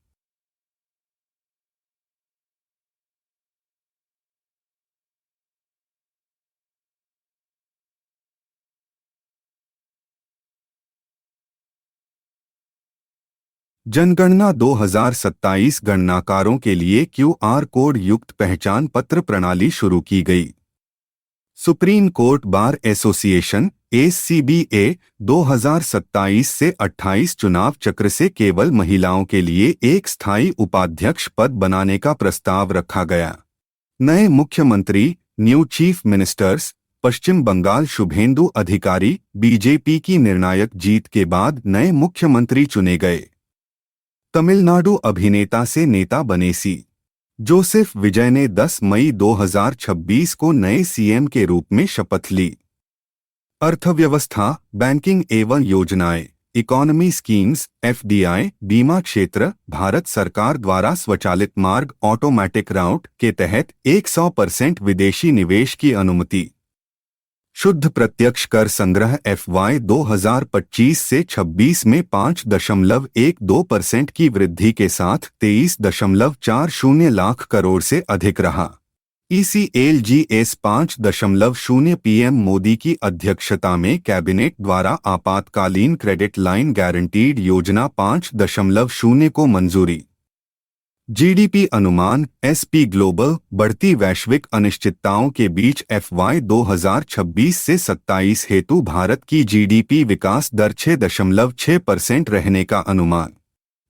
जनगणना 2027 गणनाकारों के लिए QR कोड युक्त पहचान पत्र प्रणाली शुरू की गई। Supreme court bar association SCBA 2027 से 28 चुनाव चक्र से केवल महिलाओं के लिए एक स्थायी उपाध्यक्ष पद बनाने का प्रस्ताव रखा गया। नए मुख्यमंत्री न्यू चीफ मिनिस्टर्स पश्चिम बंगाल शुभेंदु अधिकारी BJP की निर्णायक जीत के बाद नए मुख्यमंत्री चुने गए। तमिलनाडु अभिनेता से नेता बने C. जोसेफ विजय ने 10 मई 2026 को नए CM के रूप में शपथ ली। अर्थव्यवस्था बैंकिंग एवं योजनाएं इकोनॉमी स्कीम्स FDI बीमा क्षेत्र भारत सरकार द्वारा स्वचालित मार्ग ऑटोमेटिक राउट के तहत 100% विदेशी निवेश की अनुमति। शुद्ध प्रत्यक्ष कर संग्रह FY 2025 से 26 में 5.12% की वृद्धि के साथ 23.40 लाख करोड़ से अधिक रहा। ECLGS 5.0 PM मोदी की अध्यक्षता में कैबिनेट द्वारा आपातकालीन क्रेडिट लाइन गारंटीड योजना 5.0 को मंजूरी। जीडीपी अनुमान एसपी ग्लोबल बढ़ती वैश्विक अनिश्चितताओं के बीच FY 2026 से 27 हेतु भारत की जीडीपी विकास दर 6.6% रहने का अनुमान।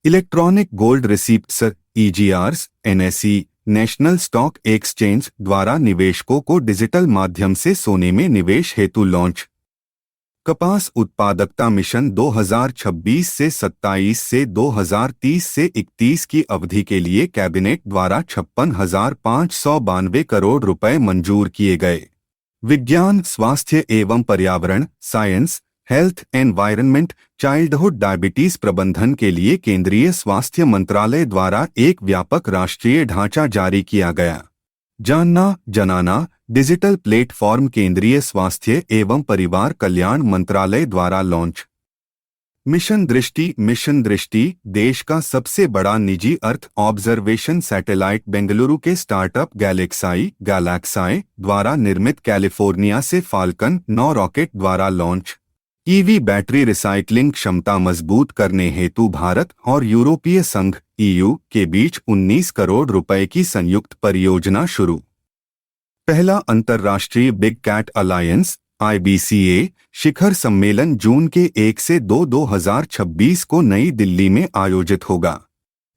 Electronic gold receipts EGRs NSE national stock exchange द्वारा निवेशकों को डिजिटल माध्यम से सोने में निवेश हेतु लॉन्च। कपास उत्पादकता मिशन 2026 से 27 से 2030 से 31 की अवधि के लिए कैबिनेट द्वारा 56,592 करोड़ रुपए मंजूर किए गए। विज्ञान स्वास्थ्य एवं पर्यावरण science health environment childhood diabetes प्रबंधन के लिए केंद्रीय स्वास्थ्य मंत्रालय द्वारा एक व्यापक राष्ट्रीय ढांचा जारी किया गया। जानना जनाना डिजिटल प्लेटफॉर्म केंद्रीय स्वास्थ्य एवं परिवार कल्याण मंत्रालय द्वारा लॉन्च। मिशन दृष्टि देश का सबसे बड़ा निजी अर्थ ऑब्जर्वेशन सैटेलाइट बेंगलुरु के स्टार्टअप गैलेक्साई द्वारा निर्मित कैलिफोर्निया से फाल्कन 9 रॉकेट द्वारा लॉन्च। ईवी बैटरी रिसाइक्लिंग क्षमता मजबूत करने हेतु भारत और यूरोपीय संघ EU के बीच 19 करोड़ रुपए की संयुक्त परियोजना शुरू। पहला अंतर्राष्ट्रीय बिग कैट अलायंस IBCA शिखर सम्मेलन जून के 1 से 2 2026 को नई दिल्ली में आयोजित होगा।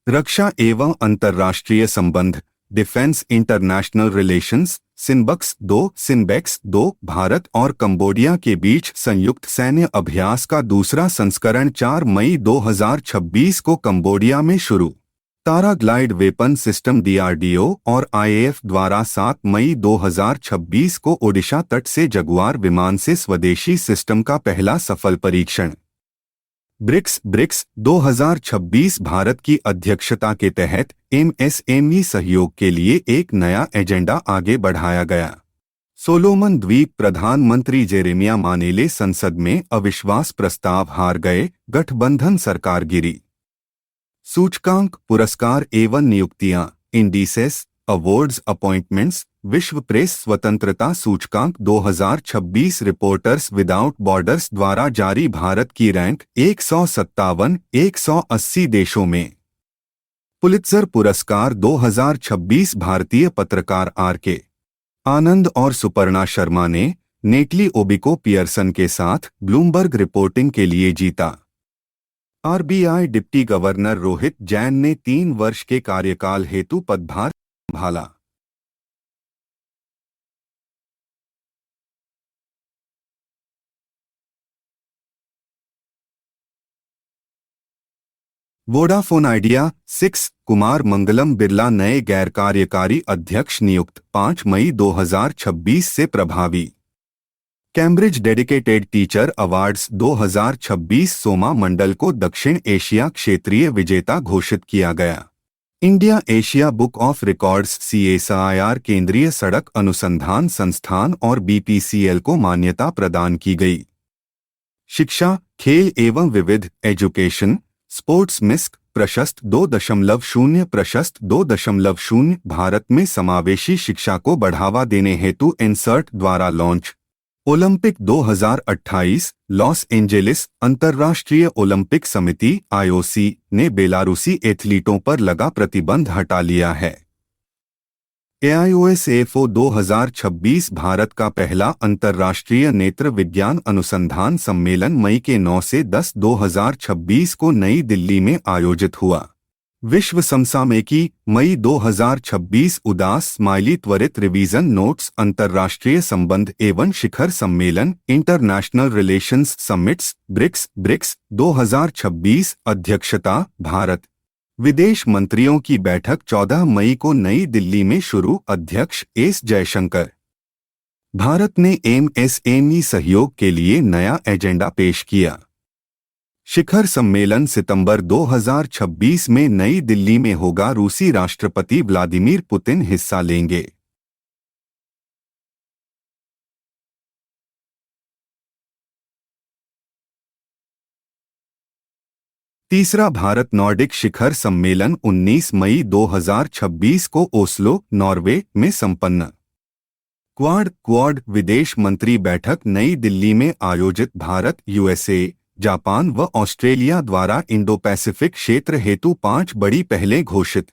रक्षा एवं अंतर्राष्ट्रीय संबंध डिफेंस इंटरनेशनल रिलेशंस सिनबेक्स 2 भारत और कंबोडिया के बीच संयुक्त सैन्य अभ्यास का दूसरा संस्करण 4 मई 2026 को कंबोडिया में शुरू। तारा ग्लाइड वेपन सिस्टम DRDO और IAF द्वारा 7 मई 2026 को ओडिशा तट से जगुआर विमान से स्वदेशी सिस्टम का पहला सफल परीक्षण। ब्रिक्स 2026 भारत की अध्यक्षता के तहत MSME सहयोग के लिए एक नया एजेंडा आगे बढ़ाया गया। सोलोमन द्वीप प्रधानमंत्री जेरेमिया मानेले संसद में अविश्वास प्रस्ताव हार गए, गठबंधन सरकार गिरी। सूचकांक पुरस्कार एवं नियुक्तियां इंडिसेस अवार्ड्स अपॉइंटमेंट्स विश्व प्रेस स्वतंत्रता सूचकांक 2026 रिपोर्टर्स विदाउट बॉर्डर्स द्वारा जारी भारत की रैंक 180 देशों में। पुलित्जर पुरस्कार 2026 भारतीय पत्रकार RK आनंद और सुपर्णा शर्मा ने नेटली ओबिको पियर्सन के साथ ब्लूमबर्ग रिपोर्टिंग के लिए जीता। RBI deputy governor Rohit Jain ने 3 वर्ष के कार्यकाल हेतु पदभार संभाला। वोडाफोन आइडिया 6 कुमार मंगलम बिरला नए गैर कार्यकारी अध्यक्ष नियुक्त 5 मई 2026 से प्रभावी। Cambridge dedicated teacher awards 2026 Soma Mandal को दक्षिण एशिया क्षेत्रीय विजेता घोषित किया गया। India Asia book of records CSIR केंद्रीय सड़क अनुसंधान संस्थान और BPCL को मान्यता प्रदान की गई। शिक्षा खेल एवं विविध एजुकेशन स्पोर्ट्स मिस्क प्रशस्त 2.0 प्रशस्त 2.0 भारत में समावेशी शिक्षा को बढ़ावा देने हेतु इंसर्ट द्वारा लॉन्च। ओलंपिक 2028 लॉस एंजेलिस अंतर्राष्ट्रीय ओलंपिक समिति IOC ने बेलारूसी एथलीटों पर लगा प्रतिबंध हटा लिया है। AIOSAFO 2026 भारत का पहला अंतर्राष्ट्रीय नेत्र विज्ञान अनुसंधान सम्मेलन मई के 9 से 10 2026 को नई दिल्ली में आयोजित हुआ। विश्व समसामयिकी मई 2026 उदास स्माइली त्वरित रिवीजन नोट्स अंतर्राष्ट्रीय संबंध एवं शिखर सम्मेलन इंटरनेशनल रिलेशंस समिट्स ब्रिक्स 2026 अध्यक्षता भारत। विदेश मंत्रियों की बैठक 14 मई को नई दिल्ली में शुरू, अध्यक्ष S जयशंकर। भारत ने MSME सहयोग के लिए नया एजेंडा पेश किया। शिखर सम्मेलन सितंबर 2026 में नई दिल्ली में होगा, रूसी राष्ट्रपति व्लादिमीर पुतिन हिस्सा लेंगे। तीसरा भारत नॉर्डिक शिखर सम्मेलन 19 मई 2026 को ओस्लो, नॉर्वे में संपन्न। क्वाड विदेश मंत्री बैठक नई दिल्ली में आयोजित। भारत, USA, जापान व ऑस्ट्रेलिया द्वारा इंडो पैसिफिक क्षेत्र हेतु 5 बड़ी पहलें घोषित।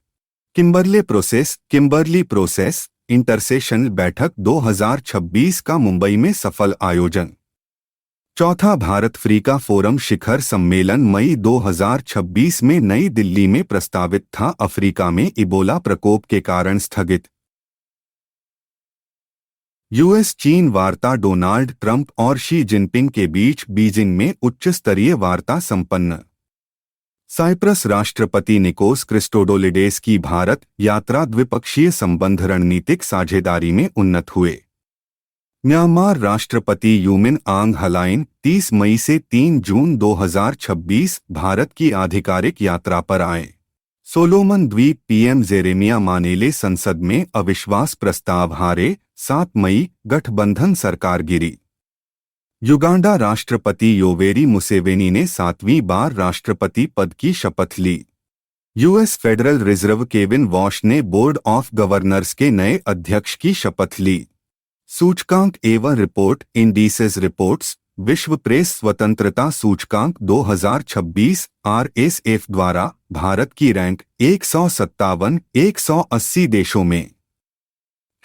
किम्बरली प्रोसेस इंटरसेशनल बैठक 2026 का मुंबई में सफल आयोजन। चौथा भारत अफ्रीका फोरम शिखर सम्मेलन मई 2026 में नई दिल्ली में प्रस्तावित था, अफ्रीका में इबोला प्रकोप के कारण स्थगित। यूएस चीन वार्ता, डोनाल्ड ट्रंप और शी जिनपिंग के बीच बीजिंग में उच्च स्तरीय वार्ता संपन्न। साइप्रस राष्ट्रपति निकोस क्रिस्टोडोलिडेस की भारत यात्रा, द्विपक्षीय संबंध रणनीतिक साझेदारी में उन्नत हुए। म्यांमार राष्ट्रपति यू मिन आंग हलाइन 30 मई से 3 जून 2026 भारत की आधिकारिक यात्रा पर आए। सोलोमन द्वीप पीएम जेरेमिया मानेले संसद में अविश्वास प्रस्ताव हारे, 7 मई गठबंधन सरकार गिरी। युगांडा राष्ट्रपति योवेरी मुसेवेनी ने 7वीं बार राष्ट्रपति पद की शपथ ली। US federal reserve Kevin Warsh ने बोर्ड ऑफ गवर्नर्स के नए अध्यक्ष की शपथ ली। सूचकांक एवं रिपोर्ट इंडिसेस रिपोर्ट्स, विश्व प्रेस स्वतंत्रता सूचकांक 2026 आरएसएफ द्वारा भारत की रैंक 157 180 देशों में।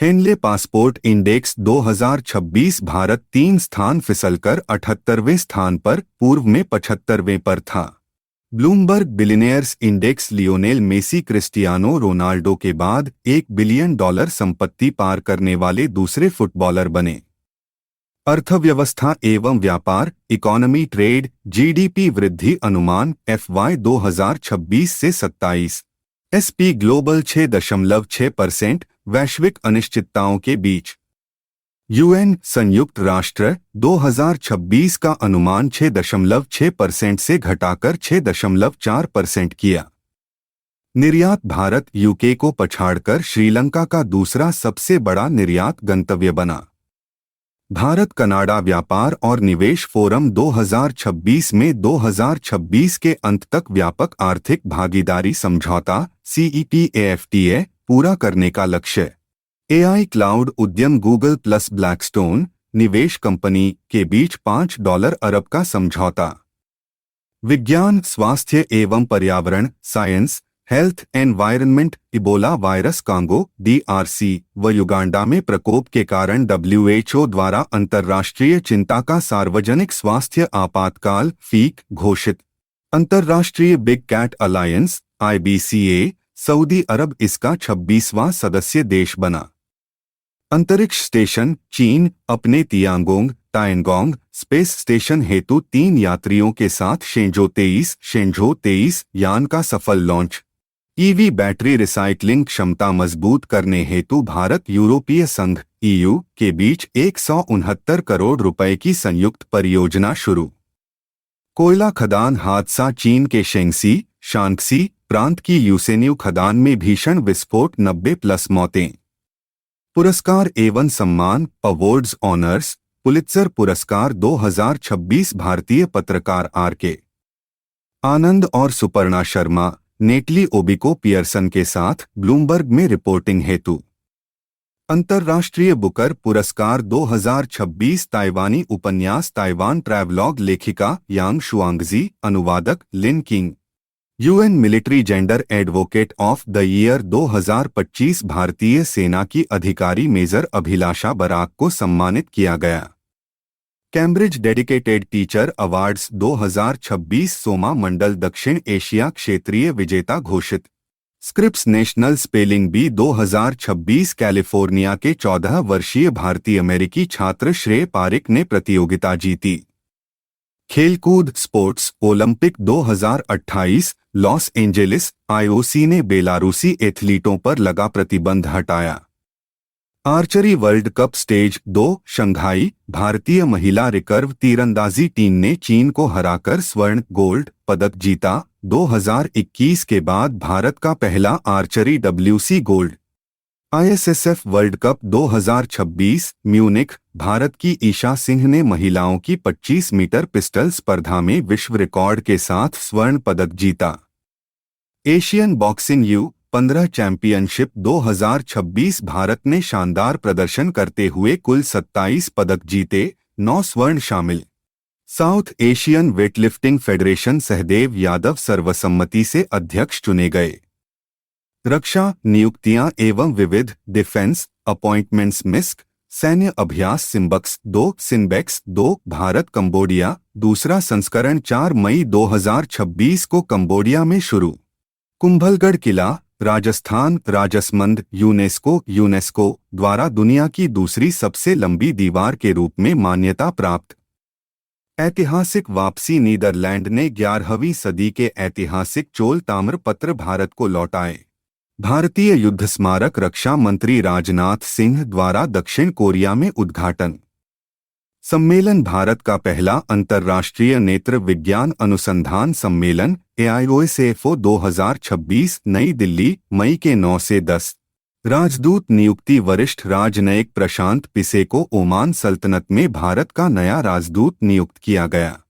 हेनले पासपोर्ट इंडेक्स 2026 भारत 3 स्थान फिसलकर 78वें स्थान पर, पूर्व में 75वें पर था। Bloomberg billionaires index Lionel Messi Cristiano Ronaldo के बाद $1 बिलियन संपत्ति पार करने वाले दूसरे फुटबॉलर बने। अर्थव्यवस्था एवं व्यापार, इकोनॉमी, ट्रेड, जीडीपी वृद्धि अनुमान FY 2026 से 27। SP ग्लोबल 6.6%, वैश्विक अनिश्चितताओं के बीच। यूएन संयुक्त राष्ट्र 2026 का अनुमान 6.6% से घटाकर 6.4% किया। निर्यात भारत यूके को पछाड़कर श्रीलंका का दूसरा सबसे बड़ा निर्यात गंतव्य बना। भारत कनाडा व्यापार और निवेश फोरम 2026 में 2026 के अंत तक व्यापक आर्थिक भागीदारी समझौता CEPAFTA पूरा करने का लक्ष्य। AI क्लाउड उद्यम गूगल प्लस ब्लैकस्टोन निवेश कंपनी के बीच $5 अरब का समझौता। विज्ञान, स्वास्थ्य एवं पर्यावरण, science, health environment, Ebola virus Congo DRC व युगांडा में प्रकोप के कारण WHO द्वारा अंतर्राष्ट्रीय चिंता का सार्वजनिक स्वास्थ्य आपातकाल FEAC घोषित। अंतर्राष्ट्रीय big cat alliance IBCA, Saudi Arab इसका 26वां सदस्य देश बना। अंतरिक्ष स्टेशन चीन अपने तियांगोंग स्पेस स्टेशन हेतु 3 यात्रियों के साथ शेंझो 23 यान का सफल लॉन्च। EV बैटरी रिसाइक्लिंग क्षमता मजबूत करने हेतु भारत यूरोपीय संघ EU के बीच 169 करोड़ रुपए की संयुक्त परियोजना शुरू। कोयला खदान हादसा, चीन के शांक्सी प्रांत की यूसेन्यू खदान में भीषण विस्फोट, 90+ मौतें। पुरस्कार एवं सम्मान, अवार्ड्स ऑनर्स, पुलित्जर पुरस्कार 2026 भारतीय पत्रकार RK आनंद और सुपर्णा शर्मा, नेटली ओबिको पियर्सन के साथ ब्लूमबर्ग में रिपोर्टिंग हेतु। अंतर्राष्ट्रीय बुकर पुरस्कार 2026 ताइवानी उपन्यास, ताइवान ट्रैवलॉग लेखिका यांग शुआंगजी, अनुवादक Lin King. UN military gender advocate of the year 2025 भारतीय सेना की अधिकारी मेजर अभिलाषा बराक को सम्मानित किया गया। Cambridge dedicated teacher awards 2026 Soma Mandal दक्षिण एशिया क्षेत्रीय विजेता घोषित। Scripps national spelling bee 2026 California के 14 वर्षीय भारतीय अमेरिकी छात्र श्रेय पारिक ने प्रतियोगिता जीती। खेलकूद sports Olympic 2028 Los Angeles, IOC ने बेलारूसी एथलीटों पर लगा प्रतिबंध हटाया। Archery world cup stage 2 Shanghai, भारतीय महिला रिकर्व तीरंदाजी टीम ने चीन को हराकर स्वर्ण गोल्ड पदक जीता। 2021 के बाद भारत का पहला archery WC gold. ISSF world cup 2026 Munich, Bharat की ईशा सिंह ने महिलाओं की 25 मीटर पिस्टल स्पर्धा में विश्व रिकॉर्ड के साथ स्वर्ण पदक जीता। Asian boxing U15 championship 2026 Bharat ने शानदार प्रदर्शन करते हुए कुल 27 पदक जीते, 9 स्वर्ण शामिल। South Asian weightlifting federation Sahdev Yadav सर्वसम्मति से अध्यक्ष चुने गए। रक्षा नियुक्तियां एवं विविध डिफेंस अपॉइंटमेंट्स मिस्क सैन्य अभ्यास सिम्बक्स 2 सिनबेक्स 2 भारत कंबोडिया दूसरा संस्करण 4 मई 2026 को कंबोडिया में शुरू। कुंभलगढ़ किला राजस्थान राजसमंद यूनेस्को द्वारा दुनिया की दूसरी सबसे लंबी दीवार के रूप में मान्यता प्राप्त। ऐतिहासिक वापसी नीदरलैंड ने 11वीं सदी के ऐतिहासिक चोल ताम्रपत्र भारत को लौटाए। भारतीय युद्ध स्मारक रक्षा मंत्री राजनाथ सिंह द्वारा दक्षिण कोरिया में उद्घाटन। सम्मेलन भारत का पहला अंतर्राष्ट्रीय नेत्र विज्ञान अनुसंधान सम्मेलन AIOSAFO 2026 नई दिल्ली मई के 9 से 10। राजदूत नियुक्ति वरिष्ठ राजनयिक प्रशांत पिसे को ओमान सल्तनत में भारत का नया राजदूत नियुक्त किया गया।